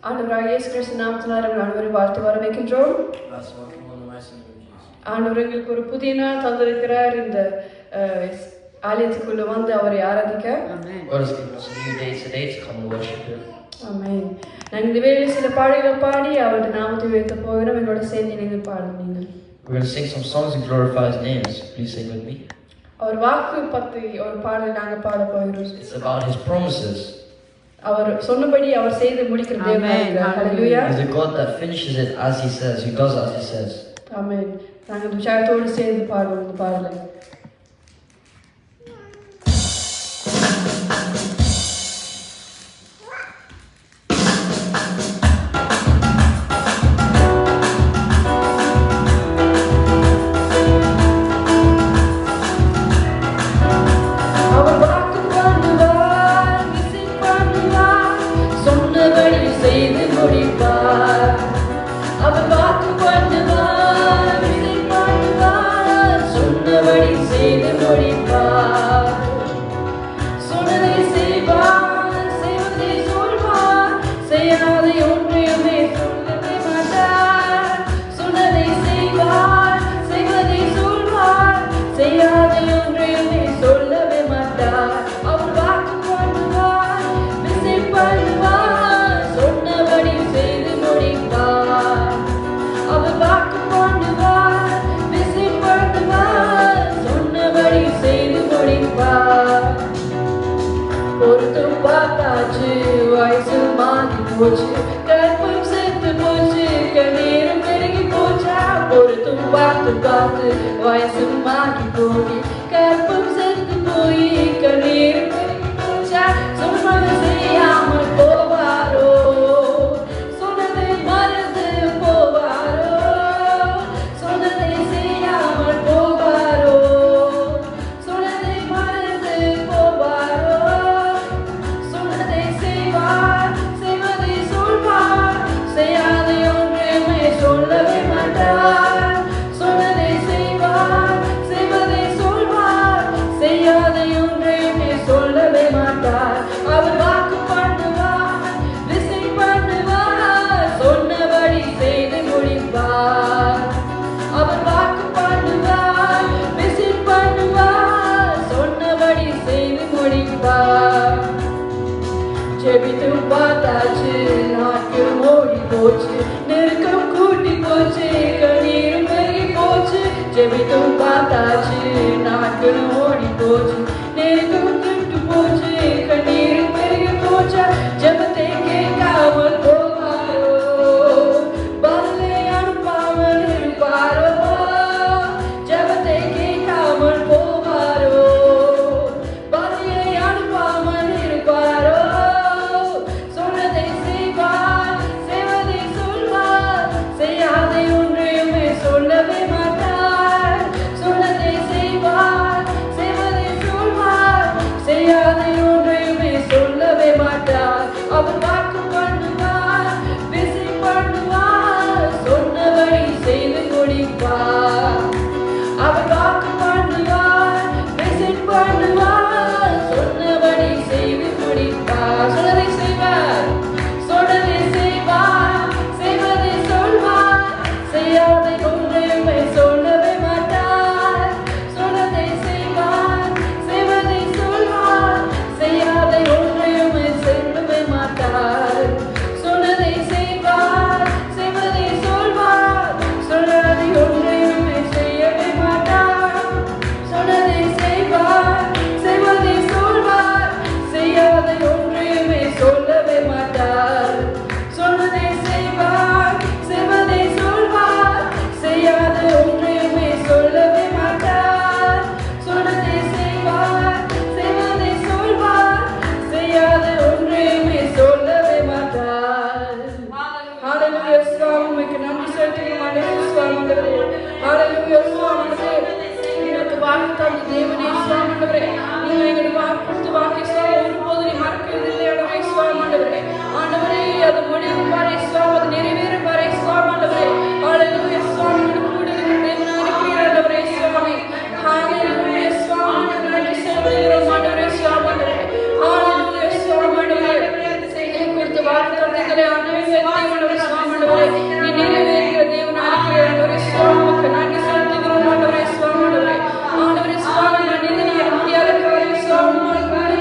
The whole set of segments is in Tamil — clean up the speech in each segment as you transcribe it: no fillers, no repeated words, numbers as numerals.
ஆண்டவராகிய இயேசு கிறிஸ்து நாமத்தினாலே உங்கள் அனைவரையும் வாழ்த்து வரவேற்கின்றோம். ஆண்டவர் எங்களுக்கு ஒரு புதிய நாள் தந்திருக்கிறார். இந்த ஆலயத்துக்குள்ள வந்து அவரை ஆராதிக்க. ஆமென். நாங்கள் இந்த வேளையில் சில பாடல்கள் பாடி அவருடைய நாமத்தை உயர்த்த போகிறோம். எங்களோட சேர்ந்து நீங்கள் பாடுங்க. நீங்கள் We're going to sing some songs and glorify His names. Please sing with me. அவர் வாக்கு பற்றி ஒரு பாடல் நாங்கள் பாட போகிறோம். It's about His promises. அவர் சொன்னபடி அவர் செய்து முடிக்கிற தேவன். ஹalleluya. He's a God that finishes it as He says. He does as He says. ஆமென். நாங்கள் உற்சாகத்தோடு சேர்ந்து பாடுவோம் இந்த பாடலை. இருக்கிற ஆண்டவரே சத்தியம் ஆண்டவரே சுவாமி ஆண்டவரே நீ நிறைவேற்றுகிற தேவனாக இருக்கிற ஆண்டவரே சுவாமி உமக்கு நன்றி செலுத்துகிறோம் ஆண்டவரே சுவாமி ஆண்டவரே ஆண்டவரே சுவாமி மனிதனால முடியாத காரியம் சுவாமி ஆண்டவரே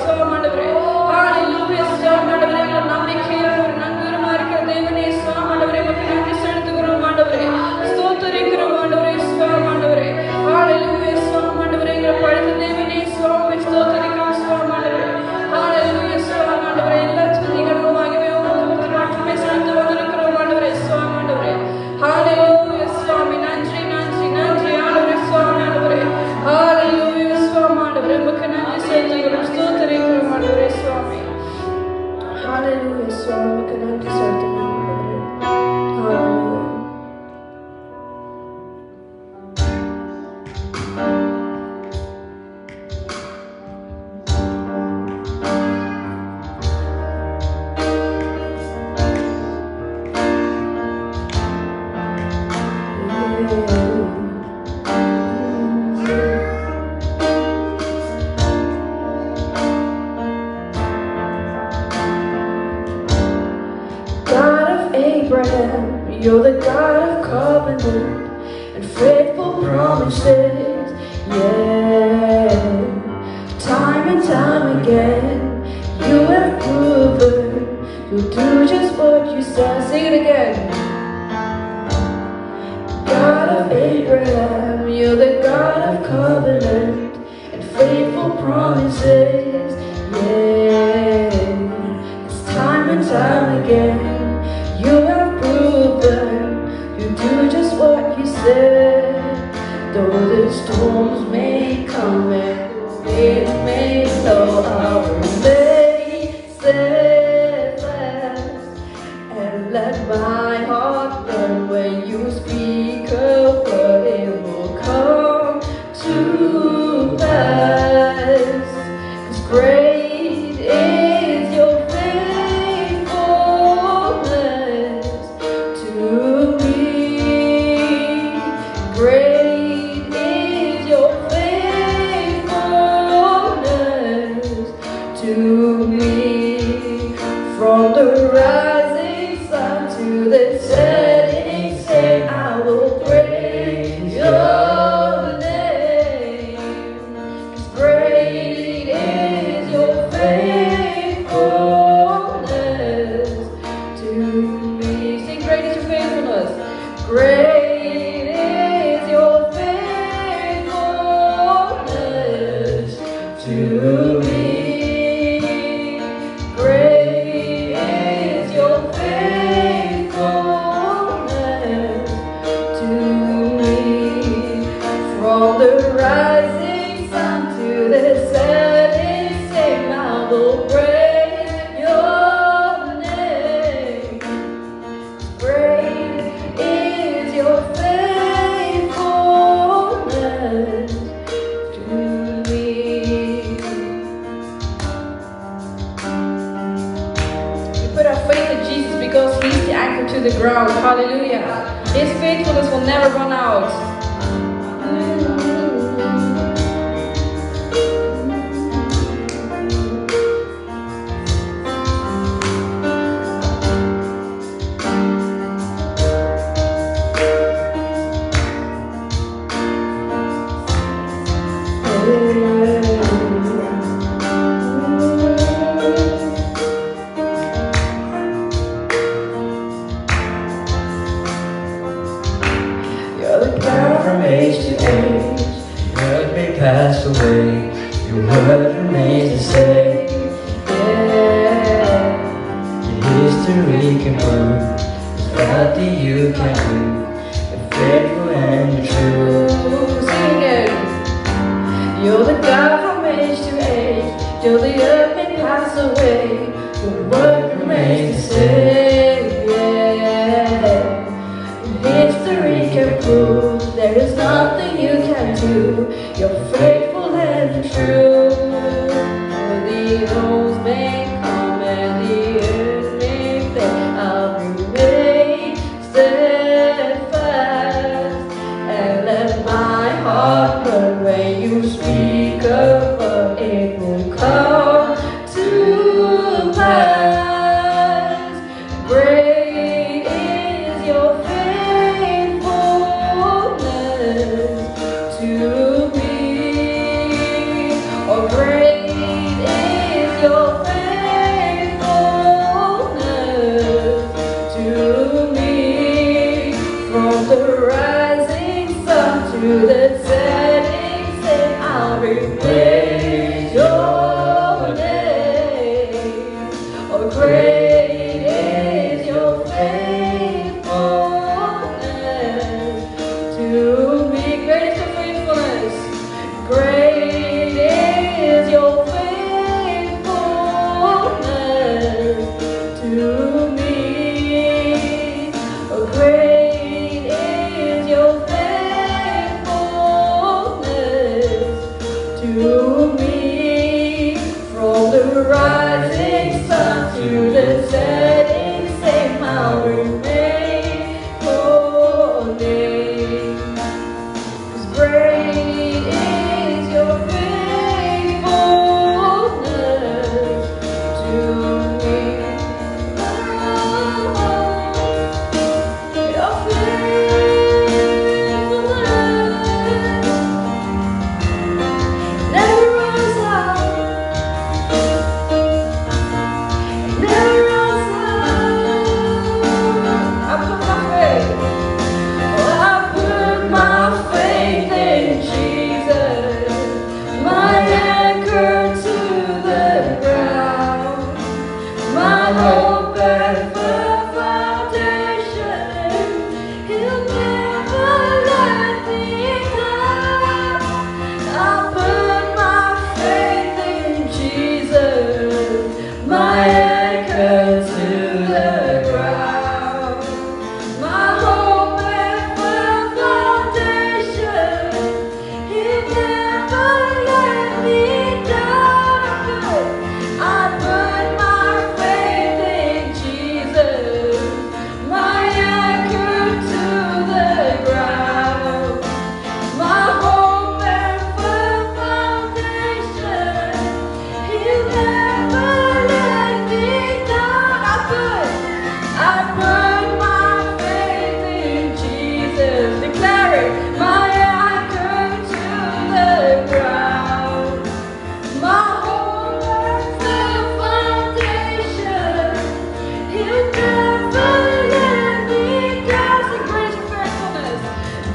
சுவாமி ஆண்டவரே ஹalleluya சுவாமி ஆண்டவரே எங்கள் நம்பிக்கையான ஒரு நங்கூரமா இருக்கிற தேவனே சுவாமி ஆண்டவரே உமக்கு நன்றி செலுத்துகிறோம் ஆண்டவரே ஸ்தோத்திரிக்கிறோம் ஆண்டவரே சுவாமி ஆண்டவரே ஹalleluya சுவாமி ஆண்டவரே எங்கள் பழுத்த தேவனே சுவாமி ஸ்தோத்திரிக்கிறோம் சுவாமி ஆண்டவரே ஹalleluya சுவாமி ஆண்டவரே எல்லா துதிகளும் மகிமையும் உமக்கு மட்டுமே செலுத்த வந்திருக்கிறோம் ஆண்டவரே சுவாமி ஆண்டவரே ஹalleluya சுவாமி நன்றி நன்றி நன்றி ஆண்டவரே சுவாமி ஆண்டவரே ஹalleluya சுவாமி ஆண்டவரே உமக்கு நன்றி செலுத்துகிறோம் ஸ்தோத்திரிக்கிறோம் ஆண்டவரே சுவாமி ஹalleluya சுவாமி உமக்கு நன்றி செலுத்துகிறோம் ஆண்டவரே ஹalleluya God of Abraham, you're the God of covenant and faithful promises. Yeah, time and time again, you have proven you'll do just what you said. Sing it again. God of Abraham, you're the God of covenant and faithful promises. Yeah, it's time and time again. You have proven you do just what you said. Though the storms may come and it may blow, I will remain steadfast and let my heart learn when you speak a word, it will come to pass. 'Cause great is your faithfulness to me. Great is your faithfulness to me. From the rising sun to the setting sun, I will praise your name. 'Cause great is your faithfulness to me. Sing, great is your faithfulness. Great is your faithfulness to me. Great is your faithfulness to me. From the rising sun to the setting sun, I will praise your name. Great is your faithfulness to me. We put our faith in Jesus because He's the anchor to the ground. Hallelujah. His faithfulness will never run out. You're the God from age to age. Your word may pass away, your word remains the same. Yeah. Your history can prove there's nothing you can do. You're faithful and true. Sing it. You're the God from age to age. Till the earth may pass away, your word remains the same. Yeah. History can prove there is nothing you can do. You're faithful and true. The oaths may come and the earth may fail, I'll remain steadfast and let my heart burn when you speak a word, it will come to pass. me. Oh, great is your faithfulness to me. From the rising sun to the setting same, I'll remain holy. 'Cause great is your faithfulness to me. Your faithfulness never runs out. Never runs out. I put my faith. Oh, I put my faith in Jesus, my anchor to the ground, my hope and firm foundation. He'll never let me down. I put my faith in Jesus, my anchor to the ground, my hope and firm foundation. He'll never let me down. I put my faith in Jesus, my anchor to the ground, my hope and firm foundation. He'll never let me down. I put my faith in Jesus. Declare it. My anchor to the ground, my hope and firm foundation. He'll never let me down. Sing,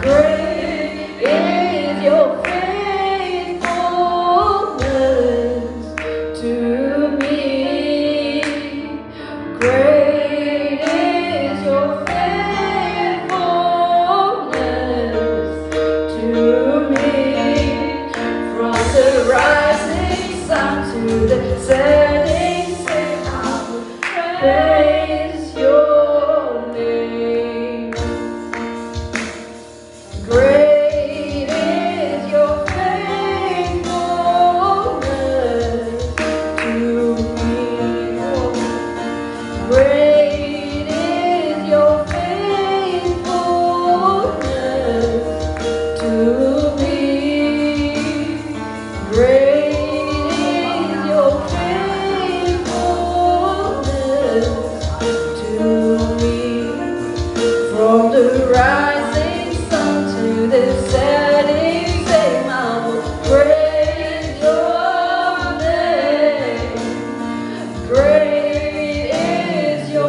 great is your faithfulness. Great is your faithfulness to me. Great is your faithfulness to me. From the rising sun to the setting sun, I will praise your name. Great is your faithfulness to me. Great is your faithfulness to me. Great is your faithfulness to me. From the rising sun to the setting same, I will praise your name. Great is your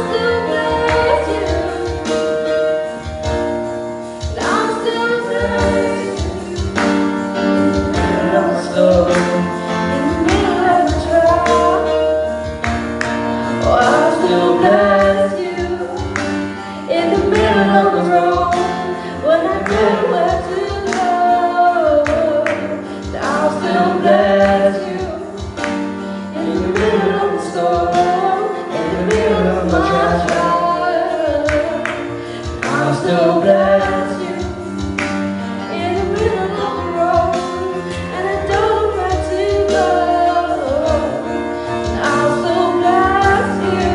still bless you. I'll still bless you. Middle of the storm, In the middle of the trial, oh, I'll still bless you. In the middle of the road, when I don't know where to go, I'll still bless you. In the middle of the storm, in the middle of my trial, I'll still bless you. In the middle of the road, and I don't know where to go, I'll still bless you.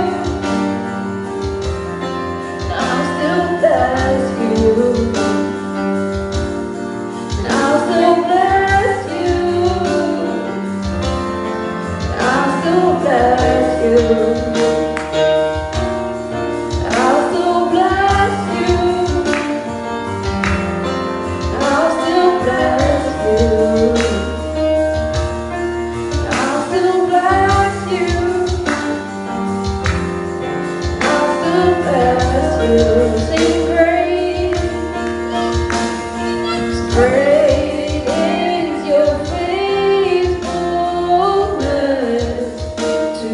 I'll still bless you. I'll still bless you. I'll still bless you. I'll still bless you. I'll still bless you. I'll still bless you. I'll still bless you. Sing great. Great is your faithfulness to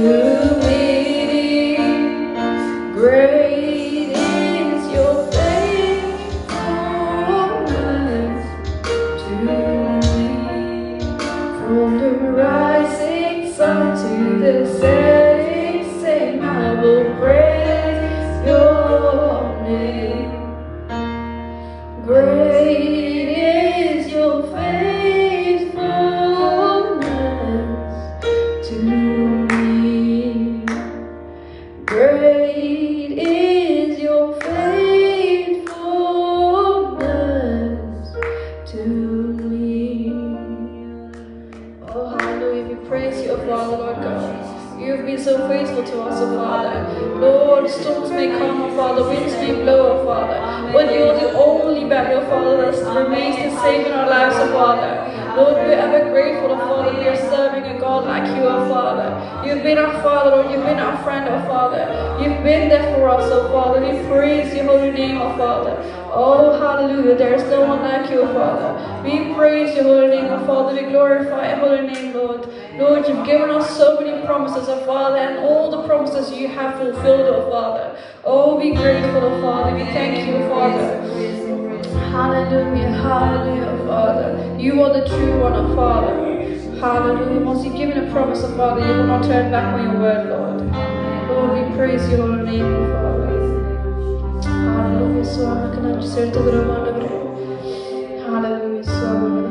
me. Great is your faithfulness to me. From the rising sun to the setting sun, I will praise your name. Great is your faithfulness to me. Great is your faithfulness to me. Oh, hallelujah. We praise you, Father, Lord God. You have been so faithful to us, oh Father. Lord, storms may come, oh Father, winds may blow, oh Father, but you're the only battle, Father, that remains the same in our lives, oh Father. Lord, we're ever grateful, oh Father, we are serving a God like you, oh Father. You've been our Father, Lord, you've been our friend, oh Father. You've been there for us, oh Father. We praise your holy name, oh Father. Oh, hallelujah, there is no one like you, oh Father. We praise your holy name, oh Father. We glorify your holy name, Lord. Lord, you've given us so many promises, oh Father, and all the promises you have fulfilled, oh Father. Oh, be grateful, oh Father. We thank you, Father. Hallelujah, hallelujah, Father. You are the true one, oh Father. Hallelujah. Once you've given a promise, oh Father, you will not turn back on your word, Lord. Lord, we praise your holy name, oh Father. Hallelujah, Swami, Kananji Serta Guru Mandavare. Hallelujah, Swami.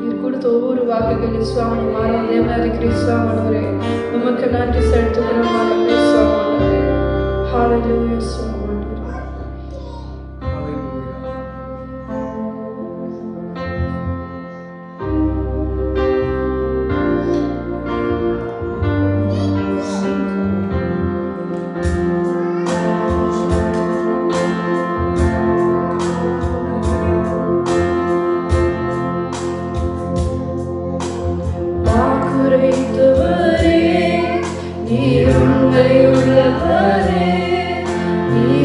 You could over Vakagali Swami, Mara, Devnari Krishna Mandavare. Mama Kananji Serta Guru Mandavare, Swami. Hallelujah, Swami. Ni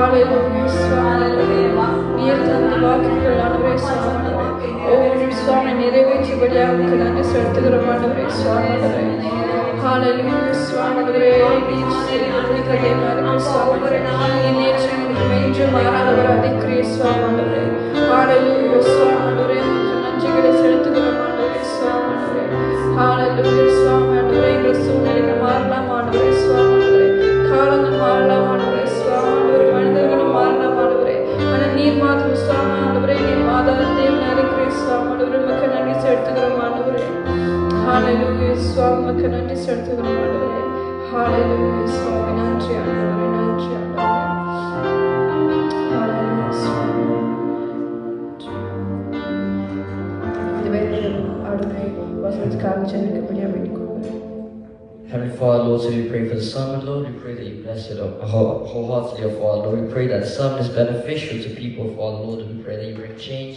Hallelujah, Swami. நீர் தந்த வாக்குகள் ஆண்டவரே சுவாமி. ஒவ்வொரு சுவாமி நிறைவேற்றும்படியாக உமக்கு நன்றி செலுத்துகிறோம் ஆண்டவரே சுவாமி. Hallelujah, Swami. நீர் செய்திருக்கிற தேவனாருக்கு சுவாமி. நீர் நேற்றும் இன்றும் மாறாதவராக இருக்கிறீர் சுவாமி. Hallelujah, Swami. உமக்கு நன்றிகளை செலுத்துகிறோம் ஆண்டவரே சுவாமி. Hallelujah, Swami. ஆண்டவரே எங்கள் சூழ்நிலைகள் மாறலாம் ஆண்டவரே சுவாமி. காலங்கள் மாறலாம் ஆண்டவரே சுவாமி. மனிதர்களும் மாறலாம் ஆண்டவரே. ஆனால் நீர் மாத்திரம் சுவாமி ஆண்டவரே நீர் மாதாத தேவனாக இருக்கிறீர் சுவாமி. உமக்கு நன்றி செலுத்துகிறோம் ஆண்டவரே. Hallelujah, Swami. உமக்கு நன்றி செலுத்துகிறோம் ஆண்டவரே. Hallelujah, Swami. நன்றி ஆண்டவரே. நன்றி ஆண்டவரே. Hallelujah, Swami. இந்த வேளையில் ஆண்டவரே வசனத்துக்காக ஜெபிக்கப்படியாக வேண்டிக்கொள்கிறேன். Heavenly Father, Lord, so we pray for the sermon, Lord. We pray that you bless it wholeheartedly, oh Father, Lord. We pray that the sermon is beneficial to people, Father, Lord. We pray that you bring change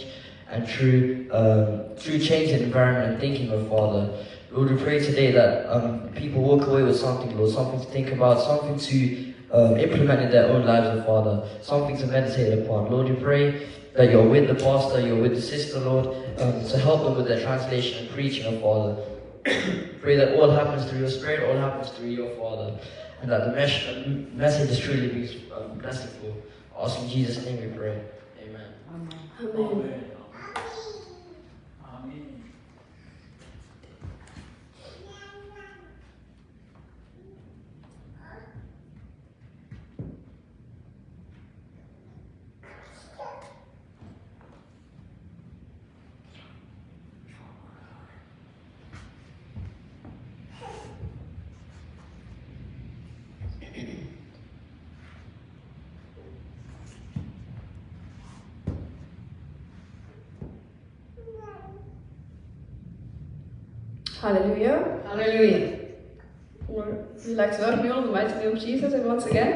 and true change in environment and thinking, oh Father. Lord, we pray today that people walk away with something, Lord, something to think about, something to implement in their own lives, oh Father, something to meditate upon. Lord, we pray that you're with the pastor, you're with the sister, Lord, to help them with their translation and preaching, oh Father. Pray that all happens through your Spirit, all happens through your Father, and that the message is truly being blessful. Also in Jesus' name we pray. Amen. Amen. Hallelujah. Hallelujah. Would you like to welcome you all in the mighty name of Jesus and once again?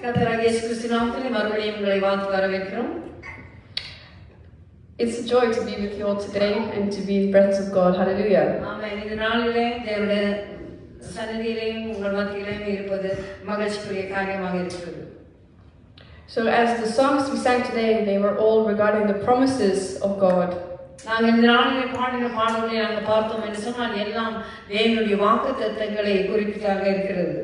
கர்த்தராகிய இயேசு கிறிஸ்துவின் நாமத்திலே மறுபடியும் உங்களை வாழ்த்து வரவேற்கிறோம். It's a joy to be with you all today and to be in the presence of God. Hallelujah. ஆமென். இந்த நாளிலே தேவனுடைய சந்நிதியிலேயும் உங்கள் மத்தியிலேயும் இருப்பது மகிழ்ச்சிக்குரிய காரியமாக இருக்கிறது. So as the songs we sang today, they were all regarding the promises of God. நாங்கள் இந்த நாளிலே பாடின பாடல்களை நாங்கள் பார்த்தோம் என்று சொன்னால் எல்லாம் தேவனுடைய வாக்குத்தத்தங்களை குறிப்பிட்டதாக இருக்கிறது.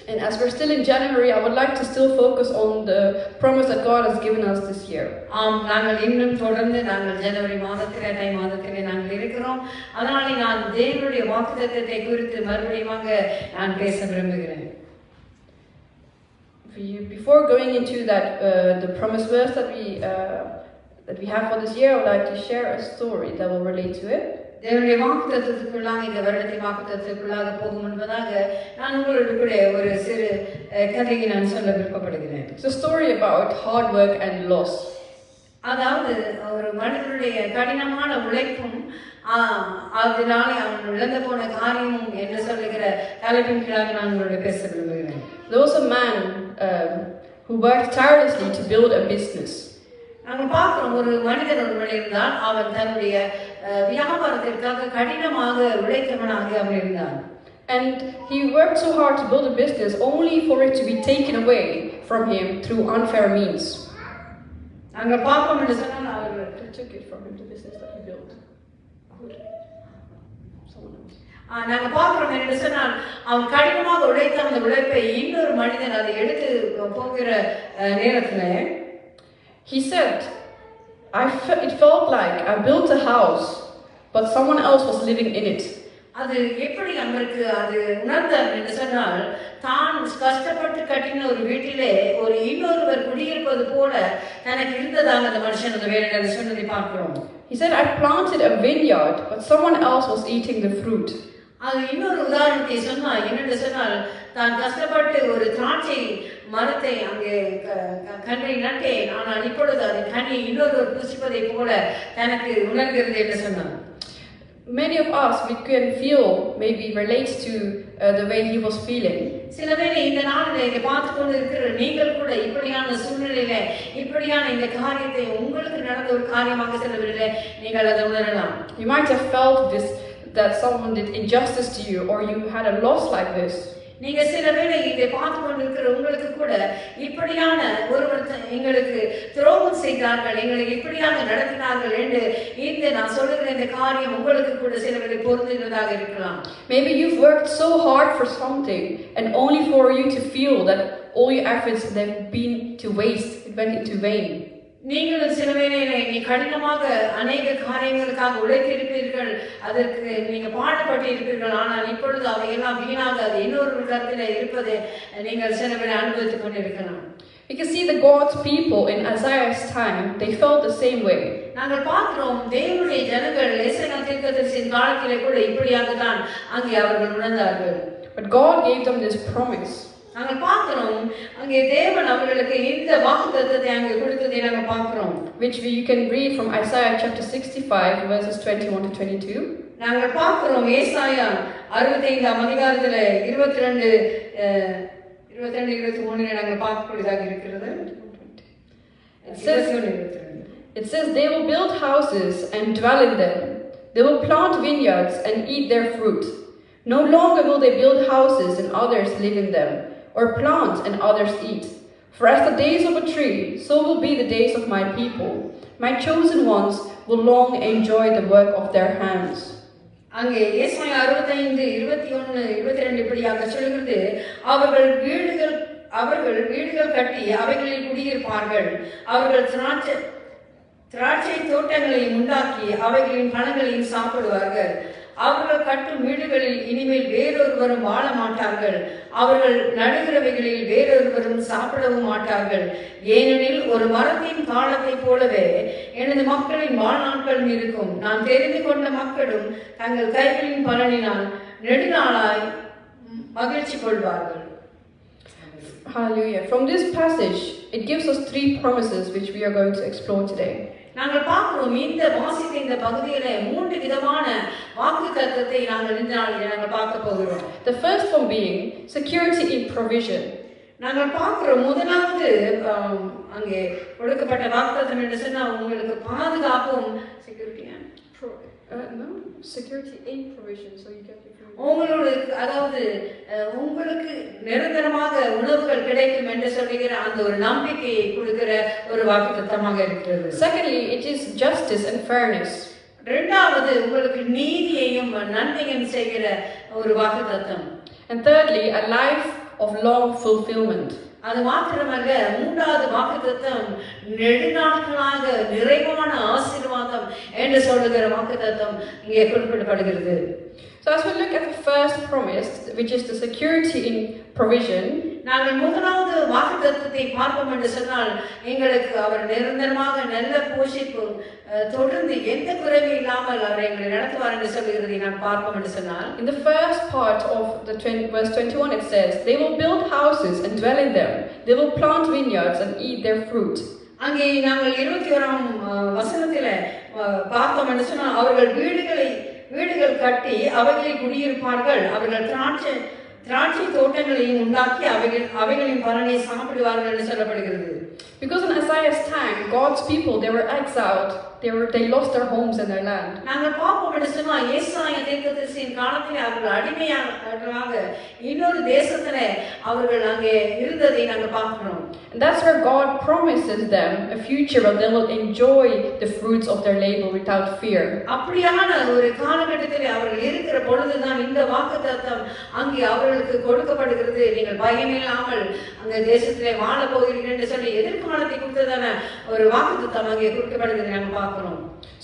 And as we're still in January, I would like to still focus on the promise that God has given us this year. நாங்கள் இன்னும் தொடர்ந்து நாங்கள் ஜனவரி மாதத்திலே தை மாதத்திலே நாங்கள் இருக்கிறோம். அதனாலே நான் தேவனுடைய வாக்குத்தத்தத்தை குறித்து மறுபடியும் நான் பேச விரும்புகிறேன். Before going into that, the promise verse that we have for this year, I would like to share a story that will relate to it. தேவனுடைய வாக்குத்தத்தத்துக்குள்ளாக இந்த வருடத்தின் வாக்குத்தத்தத்துக்குள்ளாக போகும் என்பதாக நான் உங்களோடு கூட ஒரு சிறு கதையை நான் சொல்ல விருப்பப்படுகிறேன். It's a story about hard work and loss. அதாவது ஒரு மனிதனுடைய கடினமான உழைப்பும் அதனாலே அவன் இழந்து போன காரியமும் என்று சொல்லுகிற தலைப்பின் கீழாக நான் உங்களோட பேச விரும்புகிறேன். There was a man who worked tirelessly to build a business. நாங்கள் பார்க்கிறோம் ஒரு மனிதன் ஒருவன் இருந்தால் அவன் தன்னுடைய வியாபாரத்திற்காக கடினமாக உழைத்தவனாக அவன் இருந்தான். And he worked so hard to build a business only for it to be taken away from him through unfair means. நாங்கள் பார்ப்போம் என்று சொன்னால் அவர் took it from him, the business that he built. Someone else. நாங்கள் பார்க்கிறோம் என்று சொன்னால் அவன் கடினமாக உழைத்த அந்த உழைப்பை இன்னொரு மனிதன் அதை எடுத்து போகிற நேரத்தில் he said, it felt like I built a house, but someone else was living in it. அது எப்படி அவருக்கு அது உணர்ந்தார் என்று சொன்னால் தான் கஷ்டப்பட்டு கட்டின ஒரு வீட்டிலே ஒரு இன்னொருவர் குடியிருப்பது போல தனக்கு இருந்ததாக அந்த மனுஷன் அந்த வேலையை சொன்னதை பார்க்கிறோம். He said, I planted a vineyard, but someone else was eating the fruit. அது இன்னொரு உதாரணத்தை சொன்னால் என்னென்று சொன்னால் தான் கஷ்டப்பட்டு ஒரு திராட்சை மரத்தை அங்கே கன்றை நட்டேன், ஆனால் இப்பொழுது அது கனி இன்னொருவர் புசிப்பதை போல தனக்கு உணர்கிறது என்று சொன்னார். Many of us, we can feel, maybe relate to the way he was feeling. சில வேளை இந்த நாளில் இதை பார்த்து கொண்டு இருக்கிற நீங்கள் கூட இப்படியான சூழ்நிலையில இப்படியான இந்த காரியத்தை உங்களுக்கு நடந்த ஒரு காரியமாக சில வேளை நீங்கள் அதை உணரலாம். You might have felt this, that someone did injustice to you, or you had a loss like this. நீங்க சில வேளை இதை பார்த்து கொண்டிருக்கிற உங்களுக்கு கூட இப்படியான ஒருவர் எங்களுக்கு துரோகம் செய்தார்கள், எங்களை இப்படியாக நடத்தினார்கள் என்று இந்த நான் சொல்லுகிற இந்த காரியம் உங்களுக்கு கூட சில வேளை பொருந்துகிறதாக இருக்கலாம். Maybe you've worked so hard for something and only for you to feel that all your efforts have been to waste, it went into vain. நீங்கள் சில வேளையிலே நீ கடினமாக அநேக காரியங்களுக்காக உழைத்திருப்பீர்கள், அதற்கு நீங்க பாடுபட்டு இருப்பீர்கள், ஆனால் இப்பொழுது அவையெல்லாம் வீணாக அது இன்னொரு கருத்தில் இருப்பதை நீங்கள் சில வேளை அனுபவித்துக் கொண்டிருக்கலாம். We can see the God's people in Isaiah's time, they felt the same way. நாங்கள் பார்க்கிறோம் தேவனுடைய ஜனங்கள் ஏசாயா தீர்க்கதரிசியின் காலத்திலே கூட இப்படியாக தான் அங்கே அவர்கள் உணர்ந்தார்கள். But God gave them this promise. நாங்கள் பார்க்கிறோம் அங்கே தேவன் அவர்களுக்கு இந்த வாக்குத்தத்தத்தை அங்கே கொடுத்ததை நாங்கள் பார்க்கிறோம். Which you can read from Isaiah chapter 65 verses 21 to 22. நாங்கள் பார்க்கிறோம் ஏசாயா 65ஆம் அதிகாரத்துல 22-23 நாங்கள் பார்க்கக்கூடியதாக இருக்கிறது. It says they will build houses and dwell in them. They will plant vineyards and eat their fruit. No longer will they build houses and others live in them, or plant and others eat. For as the days of a tree, so will be the days of my people. My chosen ones will long enjoy the work of their hands. அங்கே ஏசாயா 65:21-22 இப்படியாக சொல்கிறது, அவர்கள் வீடுகள் கட்டி அவைகளில் குடியிருப்பார்கள். அவர்கள் திராட்சை தோட்டங்களையும் உண்டாக்கி அவைகளின் பழங்களையும் சாப்பிடுவார்கள். அவர்கள் கட்டும் வீடுகளில் இனிமேல் வேறொருவரும் வாழ மாட்டார்கள். அவர்கள் நடுகிறவைகளில் வேறொருவரும் சாப்பிடவும் மாட்டார்கள். ஏனெனில் ஒரு மரத்தின் காலத்தை போலவே எனது மக்களின் வாழ்நாட்களும் இருக்கும். நான் தெரிந்து கொண்ட மக்களும் தங்கள் கைகளின் பலனினால் நெடுநாளாய் மகிழ்ச்சி கொள்வார்கள். Hallelujah. From this passage, it gives us 3 promises which we are going to explore today. நாங்கள் பார்க்கிறோம் இந்த வாசித்த இந்த பகுதியில 3 விதமான வாக்குத்தத்தத்தை நாங்கள் இந்த நாளில் நாங்கள் பார்க்க போகிறோம். The first one being security in provision. நாங்கள் பார்க்கிறோம் முதலாவது அங்கே கொடுக்கப்பட்ட வாக்குத்தத்தம் என்று சொன்னா உங்களுக்கு பாதுகாப்பும் security in provision, so you get உங்களுக்கு அதாவது உங்களுக்கு நிரந்தரமாக உணவுகள் கிடைக்கும் என்று சொல்லுகிற அந்த ஒரு நம்பிக்கையை கொடுக்கிற ஒரு வாக்குத்தத்தமாக இருக்கிறது. Secondly, it is justice and fairness. இரண்டாவது உங்களுக்கு நீதியையும் நன்மையும் செய்கிற ஒரு வாக்குத்தத்தம். And thirdly, a life of long fulfillment. அது மாத்திரமல்ல மூன்றாவது வாக்குத்தத்தம் நெடுநாட்களாக நிறைவான ஆசீர்வாதம் என்று சொல்லுகிற வாக்குத்தத்தம் இங்கே குறிப்பிடப்படுகிறது. So as we look at the first promise, which is the security in provision, நாங்கள் முதலாவது வாக்குத்தத்தத்தை பார்ப்போம் என்று சொன்னால் எங்களுக்கு அவர் நிரந்தரமாக நல்ல போஷிப்பு தொடர்ந்து எந்த குறைவும் இல்லாமல் அவர் எங்களை நடத்துவார் என்று சொல்லுகிறதை நாம் பார்ப்போம் என்று சொன்னால் in the first part of the verse 21 it says, they will build houses and dwell in them. They will plant vineyards and eat their fruit. அங்கே நாங்கள் 21ஆம் வசனத்தில பார்த்தோம் என்று சொன்னால் அவர்கள் வீடுகள் கட்டி அவைகளில் குடியிருப்பார்கள். அவர்கள் திராட்சை தோட்டங்களையும் உண்டாக்கி அவைகளின் பலனை சாப்பிடுவார்கள் என்று சொல்லப்படுகிறது. Because in Isaiah's time, God's people, they were exiled. They lost their homes and their land. நாங்கள் பார்ப்போம் என்று சொன்னால் ஏசாயா தீர்க்கதரிசியின் காலத்தில் அவர்கள் அடிமையாக இன்னொரு தேசத்திலே அவர்கள் அங்கே இருந்ததை நாங்கள் பார்க்கிறோம். And that's where God promises them a future where they will enjoy the fruits of their labor without fear. அப்படியான ஒரு காலகட்டத்தில் அவர்கள் இருக்கிற பொழுதுதான் இந்த வாக்குத்தத்தம் அங்கே அவர்களுக்கு கொடுக்கப்படுகிறது. நீங்கள் பயமில்லாமல் அந்த தேசத்திலே வாழ போகிறீர்கள் என்று சொல்லி எதிர்காலத்தை கொடுத்ததான ஒரு வாக்குத்தத்தம் அங்கே கொடுக்கப்படுகிறது நாங்கள் பார்க்கிறோம்.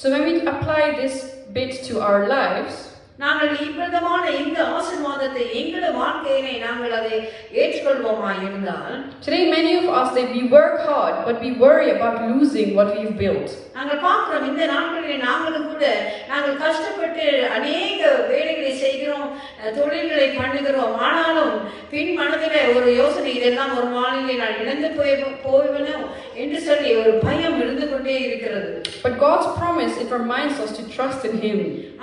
So when we apply this bit to our lives, நாங்கள் இவ்விதமான இந்த ஆசீர்வாதத்தை எங்களுடைய வாழ்க்கையிலே நாங்கள் அதை ஏற்றுக்கொள்வோமா இருந்தால் today many of us we work hard but we worry about losing what we've built. நாங்கள் பார்க்கிறோம் இந்த நாட்களில் நாங்களும் கூட நாங்கள் கஷ்டப்பட்டு அநேக வேலைகளை செய்கிறோம், தொழில்களை பண்ணுகிறோம். ஆனாலும் பின் மனதில் ஒரு யோசனை, இதெல்லாம் ஒரு நாளிலே நான் இழந்து போய்விடும் என்று சொல்லி ஒரு பயம் இருந்து கொண்டே இருக்கிறது. But God's promise, it reminds us to trust in Him.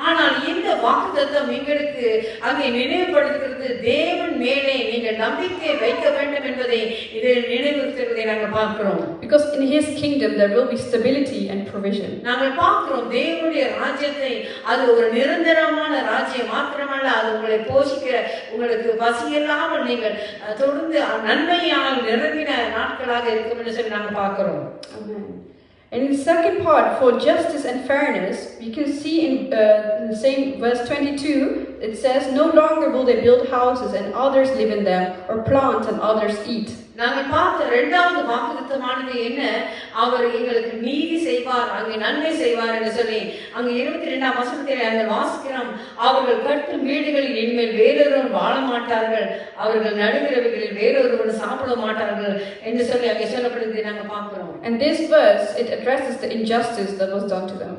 ஆனால் இந்த வாக்குத்தத்தம் எங்களுக்கு அங்கே நினைவுபடுத்துகிறது, தேவன் மேலே நீங்கள் நம்பிக்கை வைக்க வேண்டும் என்பதை இது நினைவுறுத்துவதை நாங்கள் பார்க்கிறோம். Because in His kingdom there will be stability and provision. நாங்கள் பார்க்கிறோம் தேவனுடைய ராஜ்யத்தை அது ஒரு நிரந்தரமான ராஜ்யம் மாத்திரமல்ல, அது உங்களை போஷிக்கிற, உங்களுக்கு பசியில்லாமல் நீங்கள் தொடர்ந்து நன்மையால் நிரம்பின நாட்களாக இருக்கும் என்று சொல்லி நாங்கள் பார்க்கிறோம். Amen. And in the second part, for justice and fairness, we can see in the same verse 22, it says, no longer will they build houses and others live in them, or plant and others eat. நாங்கள் பார்த்த இரண்டாவது வாக்குத்தத்தமானது என்ன? அவர் எங்களுக்கு நீதி செய்வார், அங்கே நன்மை செய்வார் என்று சொல்லி அங்கே 22ஆம் வசனத்தில் அந்த வாசிக்கிறோம். அவர்கள் கட்டும் வீடுகளில் இனிமேல் வேறொருவன் வாழ மாட்டார்கள், அவர்கள் நடுகிறவைகளில் வேறொருவன் சாப்பிட மாட்டார்கள் என்று சொல்லி அங்கே சொல்லப்படுவதை நாங்கள் பார்க்கிறோம். And this verse, it addresses the injustice that was done to them.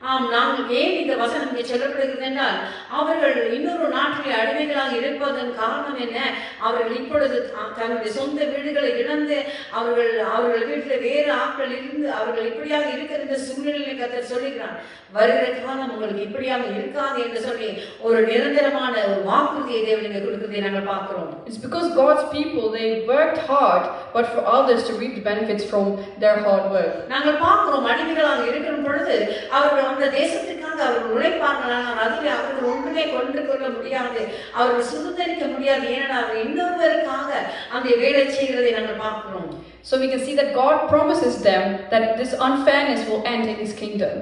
ஆம், நாங்கள் ஏன் இந்த வசனம் இங்கே சொல்லப்படுகிறது என்றால், அவர்கள் இன்னொரு நாட்டிலே அடிமைகளாக இருப்பதன் காரணம் என்ன? அவர்கள் இப்பொழுது தங்களுடைய சொந்த வீடுகளை இழந்து அவர்கள் வீட்டில் வேறு ஆட்கள் இருந்து அவர்கள் இப்படியாக இருக்கிற சூழ்நிலையை கர்த்தர் சொல்லுகிறார். வருகிற காலம் உங்களுக்கு இப்படியாக இருக்காது என்று சொல்லி ஒரு நிரந்தரமான ஒரு வாக்குறுதியை தேவன் இங்கே கொடுக்கிறதை நாங்கள் பார்க்கிறோம். It's because God's people, they worked hard, but for others to reap the benefits from their hard work. நாங்கள் பார்க்கிறோம், அடிமைகளாக இருக்கிற பொழுது அவர்கள் அந்த தேசத்துக்காக அவர்கள் உழைப்பார்கள், ஆனால் அதில் அவர்கள் ஒன்றுமே கொண்டு கொள்ள முடியாது, அவர்கள் சுதந்திரிக்க முடியாது. ஏன்னா அவர் இன்னொருவருக்காக அந்த வேலை செய்கிறதை நாங்கள் பார்க்கிறோம். So we can see that God promises them that this unfairness will end in His kingdom.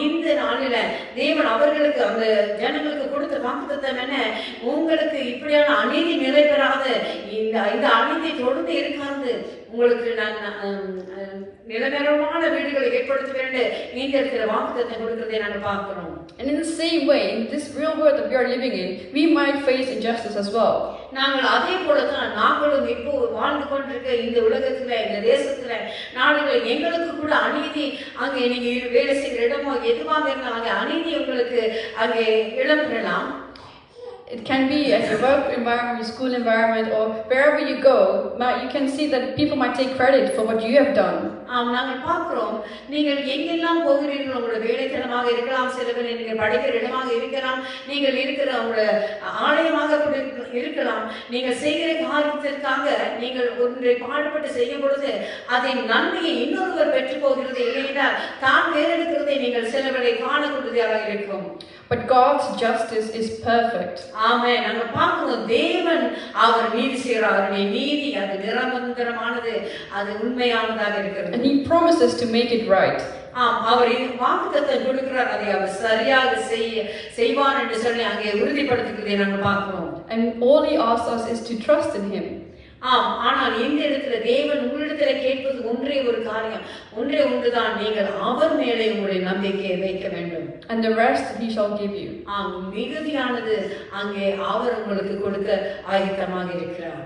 இந்த நாளில தேவன் அவர்களுக்கு அந்த ஜனங்களுக்கு கொடுத்த வாக்குத்தத்தம் என்ன? உங்களுக்கு இப்படியான அநீதி நிறைவேறாது, இந்த அநீதி தொடர்ந்து இருக்காது, உங்களுக்கு நான் நிரந்தரமான வீடுகளை ஏற்படுத்துவேன் இந்த இருக்கிற வாக்குத்தத்தம் கொடுக்கிறதை நாங்கள் பார்க்கிறோம். And in the same way, in this real world that we are living in, we might face injustice as well. நாங்கள் அதே போலதான் நாங்களும் இப்போ வாழ்ந்து கொண்டிருக்க இந்த உலகத்துல, இந்த தேசத்துல நாடுகள் எங்களுக்கு கூட அநீதி, அங்கே நீங்க வேலை செய்கிற இடமோ எதுவாக இருந்தாலும் அங்கே அநீதி உங்களுக்கு அங்கே இடம்பெறலாம். It can be at your work environment, your school environment, or wherever you go. You can see that people might take credit for what you have done. நாங்கள் பார்க்கிறோம், நீங்கள் எங்கெல்லாம் போகிறீர்கள், உங்களோட வேலைத்தனமாக இருக்கலாம், சிலவர் நீங்கள் படிக்கிற இடமாக இருக்கலாம், நீங்கள் இருக்கிற உங்களோட ஆலயமாக இருக்கலாம், நீங்கள் செய்கிற காரியத்திற்காக நீங்கள் ஒன்றை பாடுபட்டு செய்யும் பொழுது அதன் நன்மையை இன்னொருவர் பெற்று போகிறது. இல்லையென்றால் தான் வேறெடுக்கிறதை நீங்கள் சிலவரை காணக்கூடியதாக இருக்கும். But God's justice is perfect. ஆமென். நாங்கள் பார்க்கிறோம், தேவன் அவர் நீதி செய்கிறார், அவருடைய நீதி அது நிரந்தரமானது, அது உண்மையானதாக இருக்கிறது. And He promises to make it right. அவர் வாக்குத்தத்தம் கொடுக்கிறார், அதை அவர் சரியாக செய்வார் என்று சொல்லி அங்கே உறுதிப்படுத்துகிறதை நாங்கள் பார்க்கிறோம். And all He asks us is to trust in Him. ஆனால் இந்த இடத்துல தேவன் உங்களிடத்துல கேட்பது ஒன்றே ஒரு காரியம், ஒன்றே ஒன்றுதான், நீங்கள் அவர் மேலே உங்களுடைய நம்பிக்கையை வைக்க வேண்டும். And the rest He shall give you. மிகுதியானது அங்கே அவர் உங்களுக்கு கொடுக்க ஆயத்தமாக இருக்கிறார்.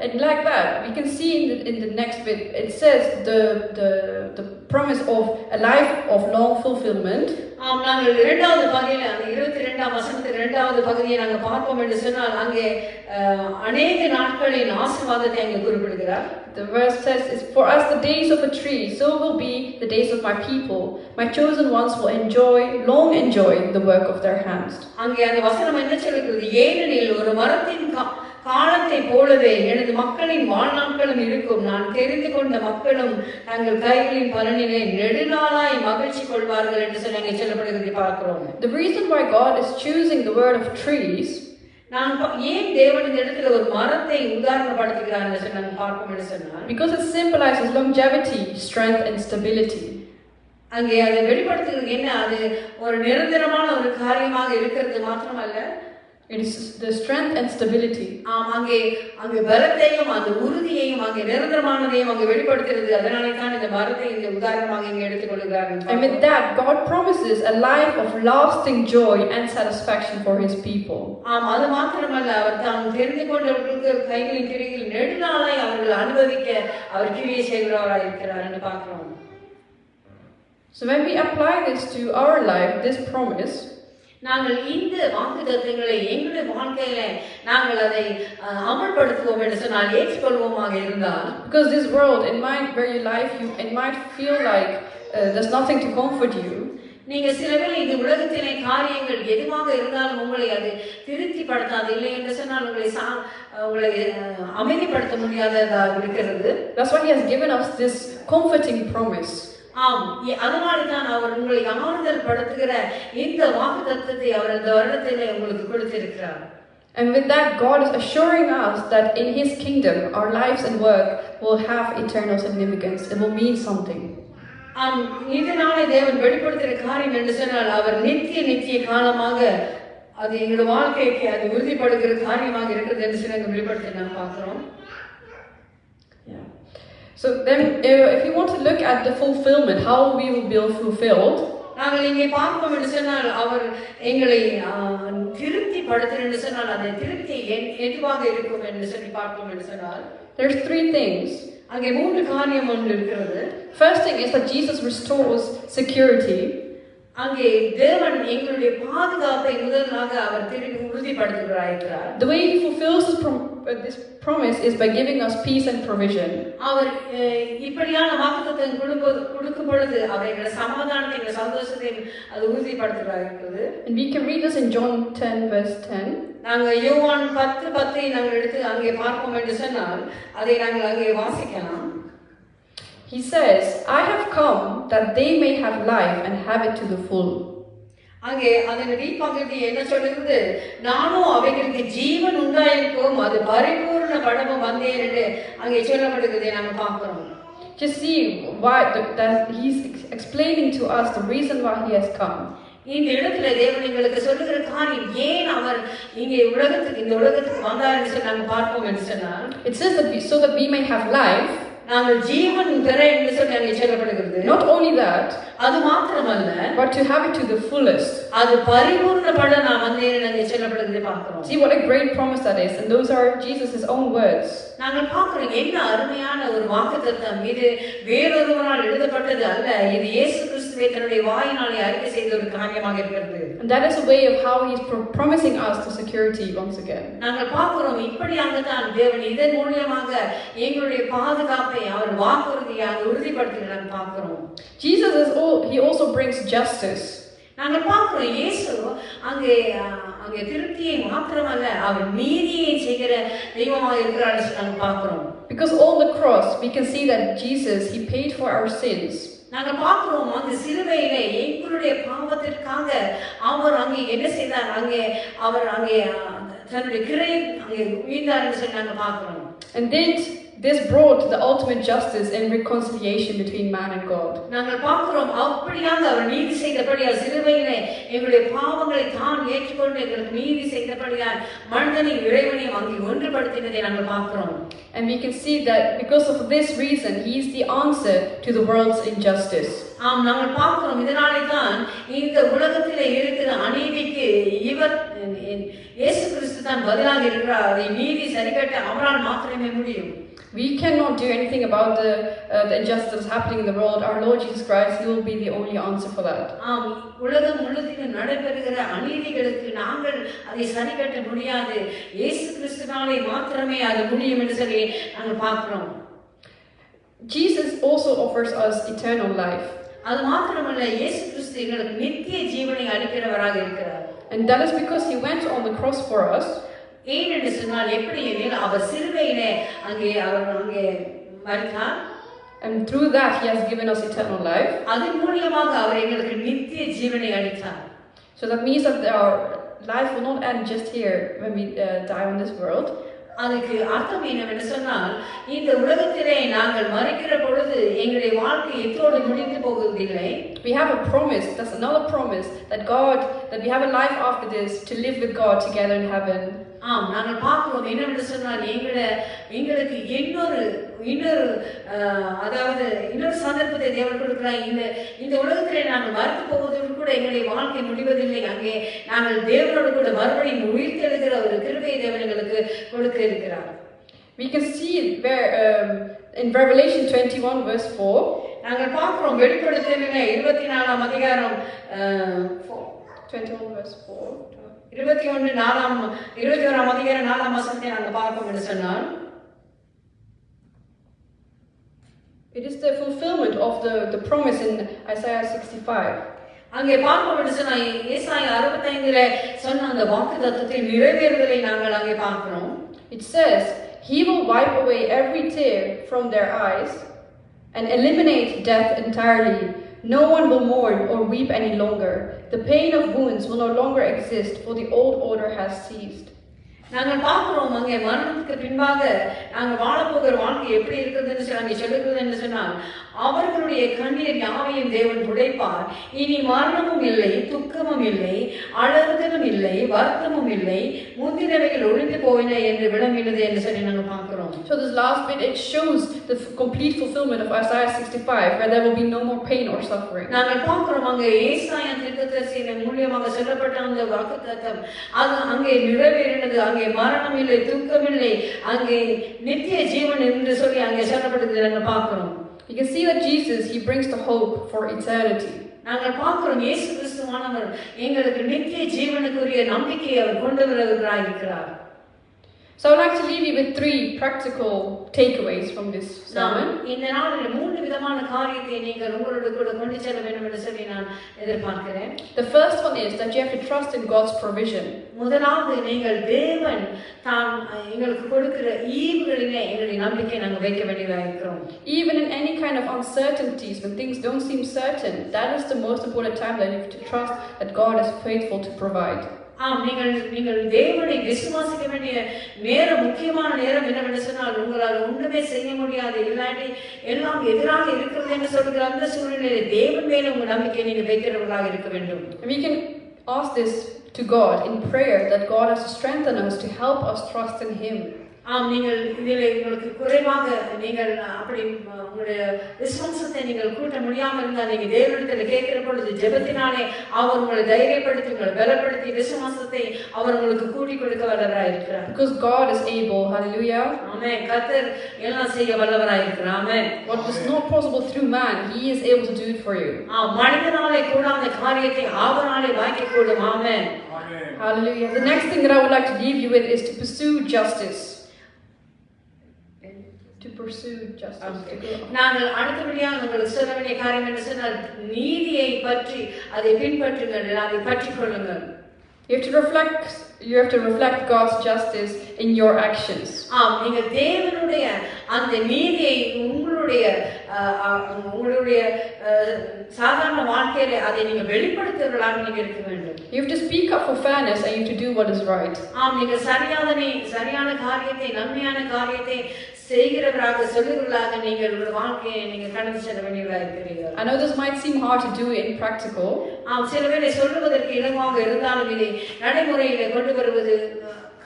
And like that, we can see in the next bit, it says the promise of a life of long fulfillment. நாங்கள் இரண்டாவது பகுதியில் அந்த 22ஆம் வசனத்தின் இரண்டாவது பகுதியை நாங்கள் பார்ப்போம் என்று சொன்னால் அங்கே அநேக நாட்களின் ஆசீர்வாதத்தை அங்கே குறிப்பிடுகிறார். The verse says, "For as the days of a tree, so will be the days of my people. My chosen ones will long enjoy the work of their hands." அங்கே அந்த வசனம் என்ன சொல்கிறது? ஏனெனில் ஒரு மரத்தின் காலத்தை போலவே எனது மக்களின் வாழ்நாட்களும் இருக்கும், நான் தெரிந்து கொண்ட மக்களும் தங்கள் கைகளின் பலனிலே நெடுநாளாய் மகிழ்ச்சி கொள்வார்கள் என்று சொல்லி அங்கே சொல்லப்படுகிறதை பார்க்கிறோம். The reason why God is choosing the word of trees, நான் ஏன் தேவன் இந்த இடத்துல ஒரு மரத்தை உதாரணப்படுத்துகிறார் என்று சொல்லி நாங்கள் பார்ப்போம் என்று சொன்னால், because it symbolizes longevity, strength and stability. அங்கே அதை வெளிப்படுத்துகிறது என்ன? அது ஒரு நிரந்தரமான ஒரு காரியமாக இருக்கிறது மாத்திரமல்ல, it is the strength and stability. அங்கே பலத்தையும் அந்த உறுதியையும் அங்கே நிரந்தரமானதையும் அங்கே வெளிப்படுத்துகிறது. அதனாலே தான் இந்த மரத்தை இந்த உதாரணமாக இங்கே எடுத்துக்கொள்கிறார். And with that, God promises a life of lasting joy and satisfaction for His people. அது மாத்திரமல்ல, அவர் தாம் தெரிந்து கொண்டவர்களுக்கு கைகளின் கிரியில் நெடுநாளாய் அவர்கள் அனுபவிக்க அவர் கிரியை செய்கிறவராக இருக்கிறார் என்று பார்க்கிறோம். So when we apply this to our life, this promise, நாங்கள் இந்த வாக்குத்தத்தங்களை எங்களுடைய வாழ்க்கையில நாங்கள் அதை அமல்படுத்துவோம் என்று சொன்னால் ஏற்றுக்கொள்வோமாக இருந்தால், because this world in my very life it might feel like there's nothing to comfort you. நீங்க சிலவேளை இந்த உலகத்திலே காரியங்கள் எதுவாக இருந்தாலும் உங்களை அது திருப்திப்படுத்தாது, இல்லை என்று சொன்னால் உங்களை அமைதிப்படுத்த முடியாததாக இருக்கிறது. That's why he has given us this comforting promise. ஆம், அதனால தான் அவர் உங்களை ஆறுதல் படுத்துகிற இந்த வாக்குத்தத்தத்தை அவர் இந்த வருடத்திலே உங்களுக்கு கொடுத்திருக்கிறார். And with that, God is assuring us that in his kingdom our lives and work will have eternal significance. It will mean something. ஆம், இதனாலே தேவன் வெளிப்படுத்துகிற காரியம் என்று சொன்னால் அவர் நித்திய காலமாக அது எங்களுடைய வாழ்க்கைக்கு அது உறுதிப்படுகிற காரியமாக இருக்கிறது என்று சொல்லி அங்கே வெளிப்படுத்தி நாம் பார்க்கிறோம். So then, if you want to look at the fulfillment, how we will be fulfilled, நாங்கள் இங்கே பார்ப்போம் என்று சொன்னால் அவர் எங்களை திருப்திப்படுத்துகிற என்று சொன்னால் அந்த திருப்தி எதுவாக இருக்கும் என்று சொல்லி பார்ப்போம் என்று சொன்னால் there's three things. அங்கே மூன்று காரியம் ஒன்று இருக்கிறது. First thing is that Jesus restores security. அங்கே தேவன் எங்களுடைய பாதுகாப்பை முதலாக அவர் திருப்பி உறுதிப்படுத்துகிறார். The way he fulfills this promise is by giving us peace and provision. அவர் இப்படியான வாக்குத்தத்தம் கொடுக்கும் பொழுது அவர் எங்களுடைய சமாதானத்தை எங்களுடைய சந்தோஷத்தை அது உறுதிப்படுத்துகிறார். And we can read this in John 10 verse 10. நாங்கள் யோவான் 10:10 நாங்கள் எடுத்து அங்கே பார்ப்போம் என்று சொன்னால் அதை நாங்கள் அங்கே வாசிக்கலாம். He says, I have come that they may have life and have it to the full. அங்கே அதனுடைய பகுதி என்ன சொல்லுகிறது, நானும் அவைகளுக்கு ஜீவன் உண்டாயிருக்கும் அது பரிபூர்ண படமும் வந்தேன் என்று அங்கே சொல்லப்படுகிறதை நாங்கள் பார்க்கிறோம். Just see why that he's explaining to us the reason why he has come. இந்த இடத்துல தேவன் எங்களுக்கு சொல்லுகிற காரியம் ஏன் அவர் இங்கே இந்த உலகத்துக்கு வந்தார் என்று சொல்லி நாங்கள் பார்ப்போம் என்று சொன்னால், it says that so that we may have life. நாங்கள் ஜீவன் பெற என்று சொல்லி அங்கே சொல்லப்படுகிறது. Not only that, அது மாத்திரமல்ல, but to have it to the fullest. அது பரிபூர்ணப்பட நான் வந்தேன் அங்கே சொல்லப்படுகிறதை பார்க்கிறோம். See what a great promise that is, and those are Jesus' own words. நாங்கள் பார்க்கிறோம் என்ன அருமையான ஒரு வாக்குத்தத்தம் இது. வேறொருவரால் எழுதப்பட்டது அல்ல, இது இயேசு கிறிஸ்துவே தன்னுடைய வாயினாலே அறிக்கை செய்த ஒரு காரியமாக இருக்கிறது. And that is a way of how he is promising us the security once again. நாங்கள் பார்க்கிறோம் இப்படியாக தான் தேவன் இதன் மூலமாக எங்களுடைய பாதுகாப்பை அவர் வாக்குறுதியாக உறுதிப்படுத்துகிறார் பார்க்கிறோம். Jesus he also brings justice. நாங்கள் பார்க்கிறோம் இயேசு அங்கே திருப்தியை மாத்திரமல்ல அவர் நீதியை செய்கிற தெய்வமாக இருக்கிறார் நாங்கள் பார்க்கிறோம். Because on the cross we can see that Jesus he paid for our sins. நாங்கள் பார்க்கிறோம் அந்த சிலுவையிலே எங்களுடைய பாவத்திற்காக அவர் அங்கே என்ன செய்தார், அவர் தன்னுடைய கிரை அங்கே வீழ்ந்தார் என்று சொல்லி நாங்கள் பார்க்கிறோம். And this brought the ultimate justice and reconciliation between man and God. நாங்கள் பார்க்கிறோம் அப்படியாக அவர் நீதி செய்தபடியால் சிலுவையிலே எங்களுடைய பாவங்களை தான் ஏற்றுக்கொண்டு எங்களுக்கு நீதி செய்தபடியால் மனிதனையும் இறைவனையும் அங்கே ஒன்றுபடுத்தினதை நாங்கள் பார்க்கிறோம். And we can see that because of this reason he is the answer to the world's injustice. ஆம், நாங்கள் பார்க்கிறோம் இதனாலே தான் இந்த உலகத்திலே இருக்கிற அநீதிக்கு இயேசு கிறிஸ்து தான் பதிலாக இருக்கிறார். அதை நீதி சரிகட்ட அவரால் மாத்திரமே முடியும். We cannot do anything about the injustice happening in the world. Our Lord Jesus Christ, he will be the only answer for that. ஆம், உலகம் முழுவதிலும் நடைபெறுகிற அநீதிகளுக்கு நாங்கள் அதை சரிகட்ட முடியாது. இயேசு கிறிஸ்துவினாலே மாத்திரமே அது முடியும் என்று சொல்லி நாங்கள் பார்க்கிறோம். Jesus also offers us eternal life. அது மாத்திரமல்ல, இயேசு கிறிஸ்து எங்களுக்கு நித்திய ஜீவனை அளிக்கிறவராக இருக்கிறார். And that is because he went on the cross for us. ஏன் என்று சொன்னால் எப்படி எனில் அவர் சிலுவையிலே அங்கே மரித்தார். And through that he has given us eternal life. அதன் மூலமாக அவர் எங்களுக்கு நித்திய ஜீவனை அளித்தார். So that means that our life will not end just here when we die on this world. அதுக்கு அர்த்தம் என்னவென்று சொன்னால் இந்த உலகத்திலே நாங்கள் மரிக்கிற பொழுது எங்களுடைய வாழ்க்கை எத்தோடு முடிந்து போவதில்லை. We have a promise, that's another promise, that we have a life after this to live with God together in heaven. ஆம், நாங்கள் பார்க்கிறோம் என்னவென்று சொன்னால் எங்களுக்கு இன்னொரு சந்தர்ப்பத்தை தேவன் கொடுக்கிறார். இந்த உலகத்திலே நாங்கள் மறுத்து போவதோடு கூட எங்களுடைய வாழ்க்கை முடிவதில்லை. அங்கே நாங்கள் தேவனோடு கூட மறுபடியும் உயிர்த்தெழுகிற ஒரு கிருபையை தேவன் எங்களுக்கு கொடுக்க இருக்கிறார். We can see it where in Revelation 21 verse 4. நாங்கள் பார்க்கிறோம் வெளிப்படுத்தலிலே 24ஆம் அதிகாரம் 21 verse 4. 21 அதிகாரம் 4 வசனத்தை நாங்கள் பார்ப்போம் என்று சொன்னால், It is the fulfillment of the promise in Isaiah 65. அங்கே பார்ப்போம் என்று சொன்னால் ஏசாயா 65 சொன்ன அந்த வாக்குத்தத்தத்தின் நிறைவேறுதலை நாங்கள் அங்கே பார்க்கிறோம். It says, He will wipe away every tear from their eyes and eliminate death entirely. No one will mourn or weep any longer. The pain of wounds will no longer exist, for the old order has ceased. நாங்கள் பார்க்கிறோம் அங்கே மரணத்துக்கு பின்பாக நாங்கள் வாழப்போகிற வாழ்க்கை எப்படி இருக்கிறது அங்கே சொல்லுகிறது என்று சொன்னால், அவர்களுடைய கண்ணீர் யாவையும் தேவன் துடைப்பார். இனி மரணமும் இல்லை, துக்கமும் இல்லை, அழுதலும் இல்லை, வருத்தமும் இல்லை, முந்தினவைகள் ஒழிந்து போயின என்று விளம்பினது என்று சொல்லி நாங்கள் பார்க்கிறோம். So this last bit, it shows the complete fulfillment of Isaiah 65, where there will be no more pain or suffering. நாங்கள் பார்க்கிறோம் அங்கே ஏசாயா தீர்க்கதரிசியின் மூலமாக சொல்லப்பட்ட அந்த வாக்குத்தத்தம் அது அங்கே நிறைவேறினது. அங்கே மரணம் இல்லை, துக்கம் இல்லை, அங்கே நித்திய ஜீவன் என்று சொல்லி அங்கே சொல்லப்பட்டது நாங்கள் பார்க்கிறோம். You can see that Jesus, He brings the hope for eternity. நாங்கள் பார்க்கிறோம் இயேசு கிறிஸ்துவானவர் எங்களுக்கு நித்திய ஜீவனுக்குரிய நம்பிக்கையை அவர் கொண்டு வருகிறார் இருக்கிறார். So I would like to leave you with 3 practical takeaways from this sermon. இந்த நாளில் 3 விதமான காரியத்தை நீங்கள் உங்களோடு கூட கொண்டு செல்ல வேண்டும் என்று சொல்லி நான் எதிர்பார்க்கிறேன். The first one is that you have to trust in God's provision. முதலாவது நீங்கள் தேவன் தான் எங்களுக்கு கொடுக்கிற ஈவுகளிலே எங்களுடைய நம்பிக்கை நாங்கள் வைக்க வேண்டியதாக இருக்கிறோம். Even in any kind of uncertainties, when things don't seem certain, that is the most important time that you have to trust that God is faithful to provide. நீங்கள் தேவனை விசுவாசிக்க வேண்டிய நேரம், முக்கியமான நேரம் என்னவென்று சொன்னால், உங்களால் ஒன்றுமே செய்ய முடியாது, இல்லாட்டி எல்லாம் எதிராக இருக்கிறது என்று சொல்கிற அந்த சூழ்நிலையில் தேவன் மேலே உங்கள் நம்பிக்கை நீங்கள் வைக்கிறவர்களாக இருக்க வேண்டும். We can ask this to God in prayer, that God has to strengthen us to help us trust in Him. நீங்கள் இதில் உங்களுக்கு குறைவாக நீங்கள் அப்படி உங்களுடைய விசுவாசத்தை நீங்கள் கூட்ட முடியாமல் இருந்தால் நீங்கள் தேவனிடத்தில் கேட்கிற பொழுது ஜெபத்தினாலே அவர் உங்களை தைரியப்படுத்தி உங்களை பலப்படுத்தி விசுவாசத்தை அவர் உங்களுக்கு கூட்டி கொடுக்க வல்லவராய் இருக்கிறார். Because God is able. Hallelujah. ஆமென். கர்த்தர் எல்லாம் செய்ய வல்லவராய் இருக்கிறார். ஆமென். What is not possible through man, He is able to do it for you. மனிதனாலே கூடாத காரியத்தை அவராலே வாய்க்க கூடும். ஆமென். Hallelujah. The next thing that I would like to leave you with is to pursue justice. To pursue justice. நாங்கள் அடுத்தபடியாக உங்களுக்கு சொல்ல வேண்டிய காரியம் என்ன சொன்னால், நீதியை பற்றி அதை பின்பற்றுங்கள், அதை பற்றிக் கொள்ளுங்கள். You have to reflect God's justice in your actions. நீங்க தேவனுடைய அந்த நீதியை உங்களுடைய சாதாரண வாழ்க்கையில அதை நீங்க வெளிப்படுத்துவர்களாக நீங்க இருக்க வேண்டும். You have to speak up for fairness and you have to do what is right. நீங்க சரியான காரியத்தை, நன்மையான காரியத்தை செய்கிறவராக சொல்லுவர்களாக நீங்கள் உங்கள் வாழ்க்கையை நீங்க கடந்து செல்ல வேண்டியவராக இருக்கிறீர்கள். I know this might seem hard to do in practical. சில வேளை சொல்லுவதற்கு இடமாக இருந்தாலும் இதை நடைமுறையில கொண்டு வருவது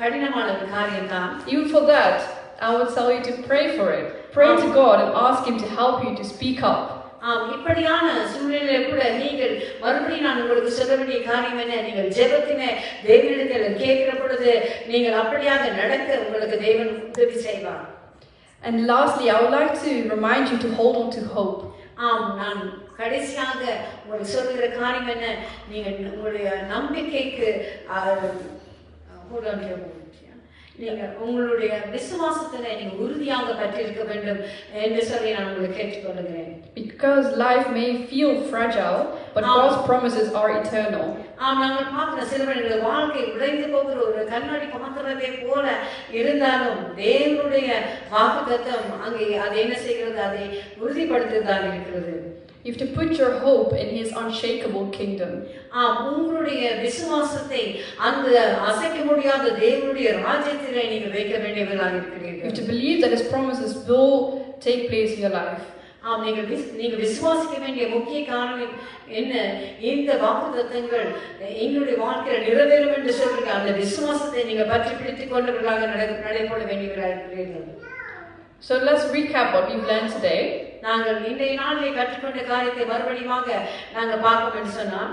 கடினமான ஒரு காரியம்தான். Even for that, I would tell you to pray for it. Pray to God and ask Him to help you to speak up. இப்படியான சூழ்நிலையில கூட நீங்கள் மறுபடியும் நான் உங்களுக்கு சொல்ல வேண்டிய காரியம் என்ன, நீங்கள் ஜெபத்தின தேவனிடத்தில் கேட்கிற பொழுது நீங்கள் அப்படியாக நடக்க உங்களுக்கு தேவன் உதவி செய்வார். And lastly, I would like to remind you to hold on to hope. நான் கடைசியாக உங்களுக்கு சொல்லுகிற காரியம் என்ன, நீங்கள் உங்களுடைய நம்பிக்கைக்கு நீங்கள் உங்களுடைய விசுவாசத்துல நீங்க உறுதியாக பற்றிருக்க வேண்டும் என்று சொல்லி நான் உங்களுக்கு கேட்டுக்கொள்கிறேன். Because life may feel fragile, but God's promises are eternal. நாங்கள் பார்க்கிற சிலவர்களுடைய வாழ்க்கை உடைந்து போகிற ஒரு கண்ணாடி பாத்திரத்தை போல இருந்தாலும் தேவனுடைய வாக்குத்தத்தம் அங்கே அதை என்ன செய்கிறது, அதை உறுதிப்படுத்துவதாக இருக்கிறது. You have to put your hope in His unshakable kingdom. உங்களுடைய விசுவாசத்தை அந்த அசைக்க முடியாத தேவனுடைய ராஜ்யத்திலே நீங்க வைக்க வேண்டியவர்களாக இருக்கிறீர்கள். You have to believe that His promises will take place in your life. நீங்க விசுவாசிக்க வேண்டிய முக்கிய காரணம் என்ன, இந்த வாக்குத்தத்தங்கள் எங்களுடைய வாழ்க்கையில் நிறைவேறும் என்று சொல்றீங்க. அந்த விசுவாசத்தை நீங்க பற்றி பிடித்துக் கொண்டவர்களாக நடைபெற வேண்டியவர்களாக இருக்கிறீர்கள். So let's recap what we've learned today. நாங்கள் இன்றைய நாளிலே கற்றுக்கொண்ட காரியத்தை மறுபடியுமாக நாங்கள் பார்ப்போம் என்று சொன்னால்,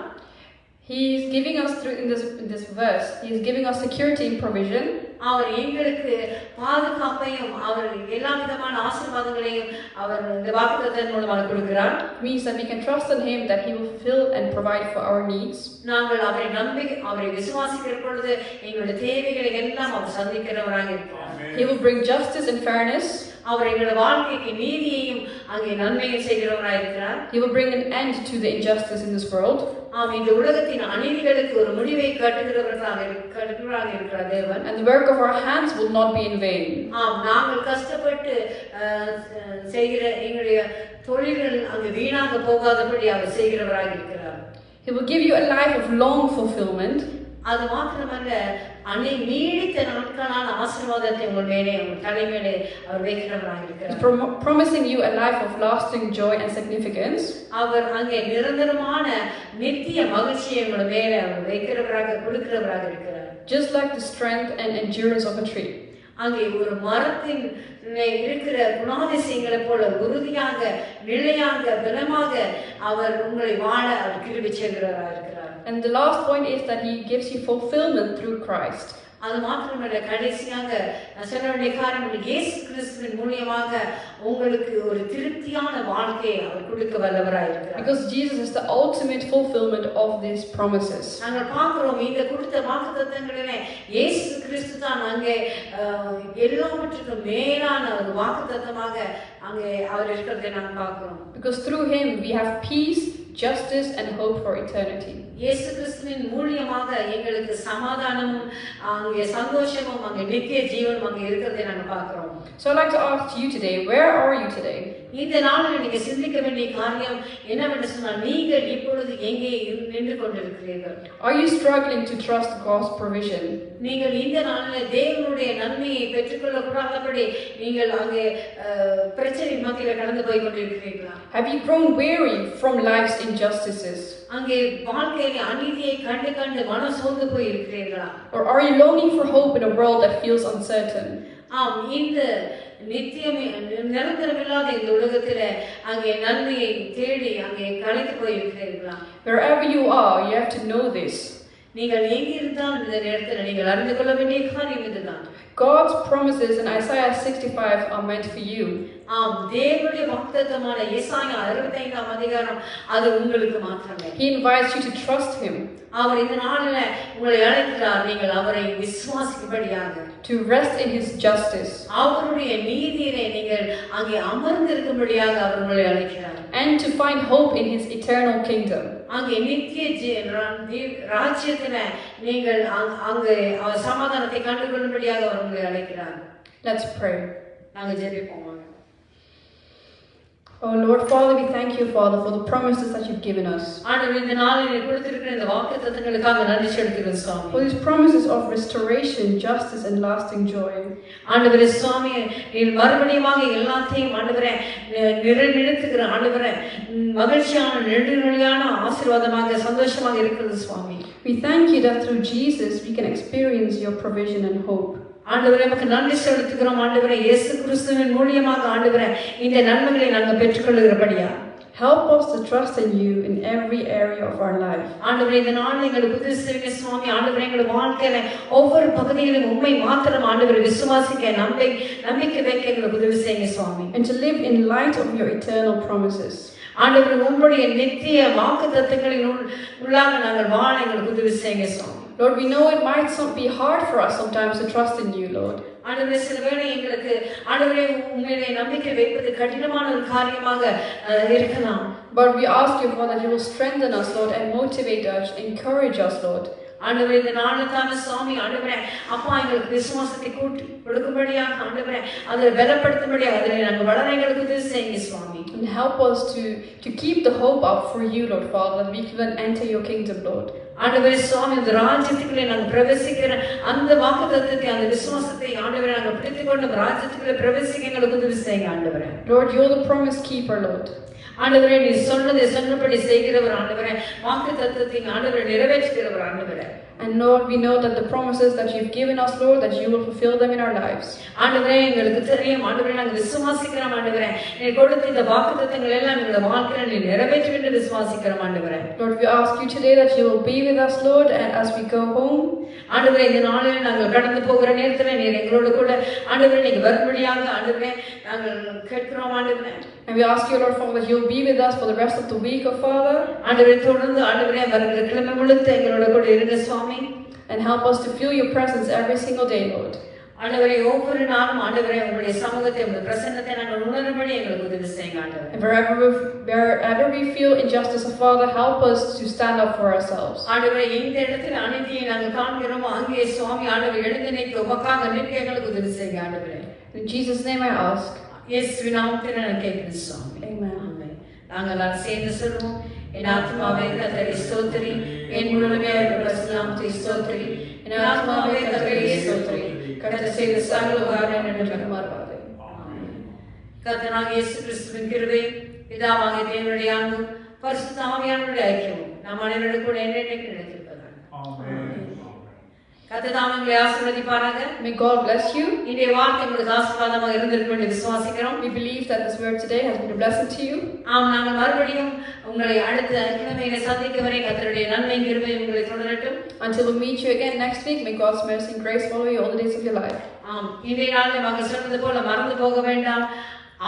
He is giving us in this verse, He is giving us security and provision. அவர் எங்களுக்கு பாதுகாப்பையும் அவர் எல்லா விதமான ஆசீர்வாதங்களையும் அவர் இந்த வாக்குத்தத்தத்தின் மூலமாக கொடுக்கிறார். Means that we can trust in him that he will fulfill and provide for our needs. நாங்கள் அவரை நம்பி அவரை விசுவாசிக்கிற பொழுது எங்களுடைய தேவைகளை எல்லாம் அவர் சந்திக்கிறவராக இருக்கிறார். He will bring justice and fairness. அவர் எங்களுடைய வாழ்க்கைக்கு நீதியையும் அங்கே நன்மையை செய்கிறவராக இருக்கிறார். He will bring an end to the injustice in this world. இந்த உலகத்தின் அநீதிகளுக்கு ஒரு முடிவை கட்டுகிறவராக இருக்கிறார் தேவன். And the work of our hands will not be in vain. நாங்கள் கஷ்டப்பட்டு செய்கிற எங்களுடைய தொழில்கள் அங்கு வீணாக போகாதபடி அவர் செய்கிறவராக இருக்கிறார். He will give you a life of long fulfillment. அது மாத்திரமல்ல நீடித்த நாட்களான ஆசீர்வாதத்தை உங்கள் மேலே உங்கள் தலைமையிலே அவர் வைக்கிறவராக இருக்கிறார். Promising you a life of lasting joy and significance. அவர் அங்கே நிரந்தரமான நித்திய மகிழ்ச்சியை உங்கள் மேலே அவர் வைக்கிறவராக கொடுக்கிறவராக இருக்கிறார். Just like the strength and endurance of a tree. அங்கே ஒரு மரத்தின் இருக்கிற குணாதிசயங்களை போல உறுதியாக நிலையாக பலமாக அவர் உங்களை வாழ அவர் கிருபை செய்கிறவராக இருக்கிறார். And the last point is that he gives you fulfillment through Christ. அது மாத்திரமல்ல கடைசியாக சொல்ல வேண்டிய காரணம் இயேசு கிறிஸ்துவின் மூலமாக உங்களுக்கு ஒரு திருப்தியான வாழ்க்கையை அவர் கொடுக்க வல்லவராக இருக்கிறார். Because Jesus is the ultimate fulfillment of these promises. நாங்கள் பார்க்கிறோம் இந்த கொடுத்த வாக்குத்தத்தங்களிலே இயேசு கிறிஸ்து தான் அங்கே எல்லாவற்றுக்கும் மேலான ஒரு வாக்குத்தத்தமாக அங்கே அவர் இருக்கிறதை நாம் பார்க்கிறோம். Because through him we have peace, justice and hope for eternity. இயேசு கிறிஸ்துவின் மூலமாக எங்களுக்கு சமாதானமும் அங்கே சந்தோஷமும் அங்கே நித்திய ஜீவனும் அங்கே இருக்கிறதை நாங்கள் பார்க்கிறோம். So I'd like to ask you today, where are you today? இந்த நாளில் நீங்க சிந்திக்க வேண்டிய காரியம் என்னவென்று சொன்னால் நீங்கள் இப்பொழுது எங்கே நின்று கொண்டிருக்கிறீர்கள்? Are you struggling to trust God's provision? நீங்கள் இந்த நாளில் தேவனுடைய நன்மையை பெற்றுக்கொள்ள கூடாதபடி நீங்கள் அங்கே பிரச்சனை மத்தியில் கடந்து போய் கொண்டிருக்கிறீர்களா? Have you grown weary from life's injustices? அங்கே வாழ்க்கையிலே அநீதியை கண்டு கண்டு மனம் சோர்ந்து போய் இருக்கிறீர்களா? Or are you longing for hope in a world that feels uncertain? இந்த நித்தியமே நிரந்தரமில்லாத இந்த உலகத்துல அங்கே நன்மையை தேடி அங்கே கலைத்து போயிருக்கிறீர்களா? Wherever you are, you have to know this. நீங்கள் எங்கிருந்தால் இந்த நேரத்தில் நீங்கள் அறிந்து கொள்ள வேண்டிய காரியம் இதுதான். God's promises in Isaiah 65 are meant for you. தேவனுடைய வாக்குத்தத்தமான ஏசாயா 65ஆம் அதிகாரம் அது உங்களுக்கு மாத்திரமே. He invites you to trust him. அவர் இந்த நாளில் உங்களை அழைக்கிறார் நீங்கள் அவரை விசுவாசிக்கும்படியாக. To rest in his justice. அவருடைய நீதியிலே நீங்கள் அங்கே அமர்ந்திருக்கும்படியாக அவர் உங்களை அழைக்கிறார். And to find hope in his eternal kingdom. அங்கே நித்திய ராஜ்யத்தில நீங்கள் அங்கே அவர் சமாதானத்தை கண்டுகொள்ளும்படியாக அவர் உங்களை அழைக்கிறார். Let's pray. நாங்கள் ஜெபிப்போம். Oh Lord, Father, we thank you, Father, for the promises that you've given us. ஆண்டவரே இந்த நாளில் கொடுத்திருக்கிற இந்த வாக்குத்தத்தங்களுக்காக நன்றி செலுத்துகிறோம் சுவாமி. For these promises of restoration, justice and lasting joy. ஆண்டவரே சுவாமி நீர் மறுபடியுமாக எல்லாத்தையும் ஆண்டவரே நிறுத்துகிற ஆண்டவரே மகிழ்ச்சியான நெடுநிலையான ஆசீர்வாதமாக சந்தோஷமாக இருக்கிறது சுவாமி. We thank you that through Jesus we can experience your provision and hope. ஆண்டவரே நமக்கு நன்றி செலுத்துகிறோம் ஆண்டவரே இயேசு கிறிஸ்துவின் மூலமாக ஆண்டவரே இந்த நன்மைகளை நாங்கள் பெற்றுக்கொள்கிறபடியா. Help us to trust in you in every area of our life. ஆண்டவரே இந்த நாளில் எங்களுக்கு உதவி செய்யுங்க சுவாமி. ஆண்டவரே எங்கள் வாழ்க்கையில ஒவ்வொரு பகுதியிலும் உண்மை மாத்திரம் ஆண்டவரை விசுவாசிக்க நம்பிக்கை வைக்க எங்களுக்கு உதவி செய்யுங்க சுவாமி. And to live in light of your eternal promises. ஆண்டவரே உங்களுடைய நித்திய வாக்குத்தத்தங்களின் உள்ளாக நாங்கள் வாழ எங்களுக்கு உதவி செய்யுங்க சுவாமி. Lord, we know it might be hard for us sometimes to trust in you, Lord. ஆண்டவரே சில வேளை எங்களுக்கு ஆண்டவரே உம்மிலே நம்பிக்கை வைப்பது கடினமான ஒரு காரியமாக இருக்கலாம். But we ask you, Father, that you will strengthen us, Lord, and motivate us, encourage us, Lord. ஆண்டவரே இந்த நாளுக்கான சுவாமி ஆண்டவரே அப்பா எங்களுக்கு விசுவாசத்தை கூட்டி கொடுக்கும்படியாக ஆண்டவரே அதை பலப்படுத்தும்படியாக அதில் நாங்கள் வளர எங்களுக்கு உதவி செய்யுங்க சுவாமி. And help us to keep the hope up for you, Lord Father, that we can enter your kingdom, Lord. ஆண்டவரே சுவாமி இந்த ராஜ்யத்துக்குள்ளே நாங்கள் பிரவேசிக்கிற அந்த வாக்குத்தத்தத்தை அந்த விசுவாசத்தை ஆண்டவரே நாங்கள் பிடித்துக்கொண்டு ராஜ்யத்துக்குள்ளே பிரவேசிக்க எங்களுக்கு உதவி செய்யுங்க ஆண்டவரே. Lord, you're the promise keeper, Lord. ஆண்டவரே நீ சொன்னதை சொன்னபடி செய்கிறவர் ஆண்டவரே, வாக்குத்தத்தத்தை ஆண்டவரே நிறைவேற்றுகிறவர் ஆண்டவரே. And Lord, we know that the promises that you've given us, Lord, that you will fulfill them in our lives. ஆண்டவரே எங்களுக்கு தெரியும் ஆண்டவரே, நாங்கள் விசுவாசிக்கிறோம் ஆண்டவரே, நீ கொடுத்த இந்த வாக்குத்தத்தங்கள் எல்லாம் எங்களுடைய வாழ்க்கையில் நீ நிறைவேற்றும் என்று விசுவாசிக்கிறோம் ஆண்டவரே. Lord, we ask you today that you will be with us, Lord, and as we go home. ஆண்டவரே இந்த நாளில் நாங்கள் கடந்து போகிற நேரத்தில் நீர் எங்களோடு கூட ஆண்டவரே நீங்க வரும்படியாக ஆண்டவரே நாங்கள் கேட்கிறோம் ஆண்டவரே. And we ask you, Lord, Father, that you will be with us for the rest of the week, Father. ஆண்டவரே தொடர்ந்து ஆண்டவரே வருகிற கிழமை முழுக்க எங்களோட கூட இருங்க சுவாமி. And help us to feel your presence every single day, Lord. ஆண்டவரே ஒவ்வொரு நாளும் ஆண்டவரே உங்களுடைய சமூகத்தை உங்களுடைய பிரசன்னத்தை நாங்கள் உணரும்படி எங்களுக்கு உதவி செய்யுங்க ஆண்டவரே. And wherever we feel injustice, Father, help us to stand up for ourselves. ஆண்டவரே இந்த இடத்தில் அநீதியை நாங்கள் காண்கிறோம், அங்கே சுவாமி ஆண்டவரே எழுந்து நிற்க உமக்காக நிற்க எங்களுக்கு உதவி செய்யுங்க ஆண்டவரே. In Jesus' name I ask. இயேசுவின் நாமத்தில் நான் கேட்கிறேன் சுவாமி. Amen. ஆமென். நாங்கள் சேர்ந்து சொல்வோம். என் ஆத்மாவே கர்த்தரை ஸ்தோத்திரி, என் முழுமையே பரிசுத்த நாமத்தை ஸ்தோத்திரி. என் ஆத்மாவே கர்த்தரை ஸ்தோத்திரி, கர்த்தர் செய்த சகல உபகாரங்களை மறவாதே. கர்த்தராகிய இயேசு கிறிஸ்துவின் கிருபை, பிதாவாகிய தேவனுடைய அன்பும் பரிசுத்த ஆவியானவருடைய ஐக்கியமும் நம் அனைவரோடு கூட என்றென்றைக்கும் நிலைத்திருப்பதாக. ஆமென். கர்த்தர் தாமே உங்களை ஆசீர்வதிப்பாராக. May God bless you. இன்றைய வார்த்தை உங்களுக்கு ஆசீர்வாதமாக இருந்திருக்கும் என்று விசுவாசிக்கிறோம். We believe that this word today has been a blessing to you. ஆம், நாங்கள் மறுபடியும் உங்களை அடுத்த கிழமையிலே சந்திக்கும் வரை கர்த்தருடைய நன்மை கிருபை உங்களை தொடரட்டும். Until we meet you again next week, may God's mercy and grace follow you all the days of your life. ஆம், இன்றைய நாளில் நாங்கள் சொன்னது போல மறந்து போக வேண்டாம்.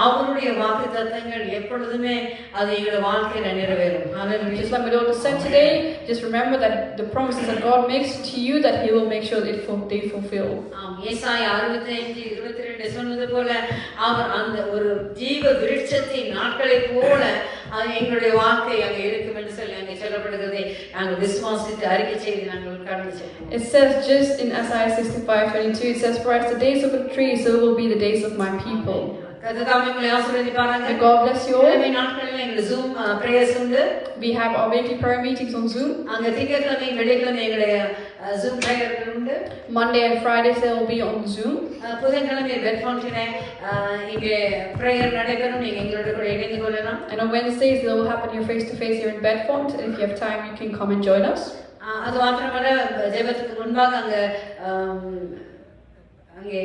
அவருடைய வாக்குத்தத்தங்கள் எப்பொழுதுமே அது எங்கள் வாழ்க்கையில நிறைவேறும். Hallelujah. Just like we don't said today, just remember that the promises that God makes to you, that He will make sure that they fulfill. ஆம், ஏசாயா 65:22 சொன்னது போல அவர் அந்த ஒரு ஜீவ விருட்சத்தின் நாட்களை போல எங்களுடைய வாழ்க்கை அங்கே இருக்கும் என்று சொல்லி அங்கே சொல்லப்படுகிறதை நாங்கள் விசுவாசித்து அறிக்கை செய்து நாங்கள் கடந்து செல்வோம். It says just in Isaiah 65:22, it says, "For as the days of a tree, so will be the days of my people." கர்த்தர் தாமே உங்களை ஆசீர்வதிப்பாராக. May God bless you all. இந்த நாட்களில் எங்கள் Zoom prayers உண்டு. We have our weekly prayer meetings on Zoom. அங்க திங்கட்கிழமை வெள்ளிக்கிழமை எங்களுடைய Zoom prayer உண்டு. Monday and Fridays they will be on Zoom. புதன்கிழமை வெட் ஃபவுண்டனிலே இங்கே prayer நடைபெறும். நீங்க எங்களோட கூட இணைந்து கொள்ளலாம். And on Wednesdays they will happen here face to face here in Bedfont. And if you have time, you can come and join us. அது மாத்திரமல்ல ஜெபத்துக்கு முன்பாக அங்கே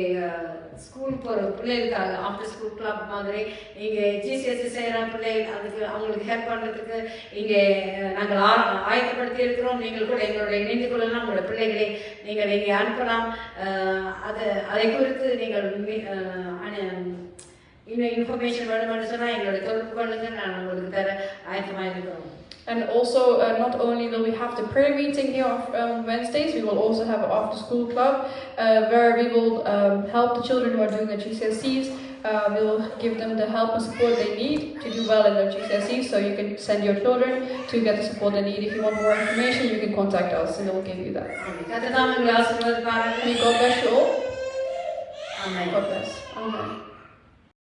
ஸ்கூல் போகிற பிள்ளைகளுக்காக ஆஃப்டர் ஸ்கூல் கிளப் மாதிரி இங்கே ஜிசிஎஸ்சி செய்கிற பிள்ளைகள் அதுக்கு அவங்களுக்கு ஹெல்ப் பண்ணுறதுக்கு இங்கே நாங்கள் ஆயத்தப்படுத்தி இருக்கிறோம். நீங்கள் கூட எங்களோட இணைந்து கொள்ளலாம். உங்களோட பிள்ளைகளை நீங்கள் இங்கே அனுப்பலாம். அதை குறித்து நீங்கள் இன்னும் இன்ஃபர்மேஷன் வேணும்னு சொன்னால் எங்களோட தொடர்பு கொள்ளுங்க. நான் உங்களுக்கு தர ஆயத்தமாக இருக்கிறோம். And also, not only will we have the prayer meeting here on Wednesdays, we will also have an after-school club where we will help the children who are doing their GCSEs. We will give them the help and support they need to do well in their GCSEs. So you can send your children to get the support they need. If you want more information, you can contact us and we will give you that. May God bless you all. Amen. God bless. Amen.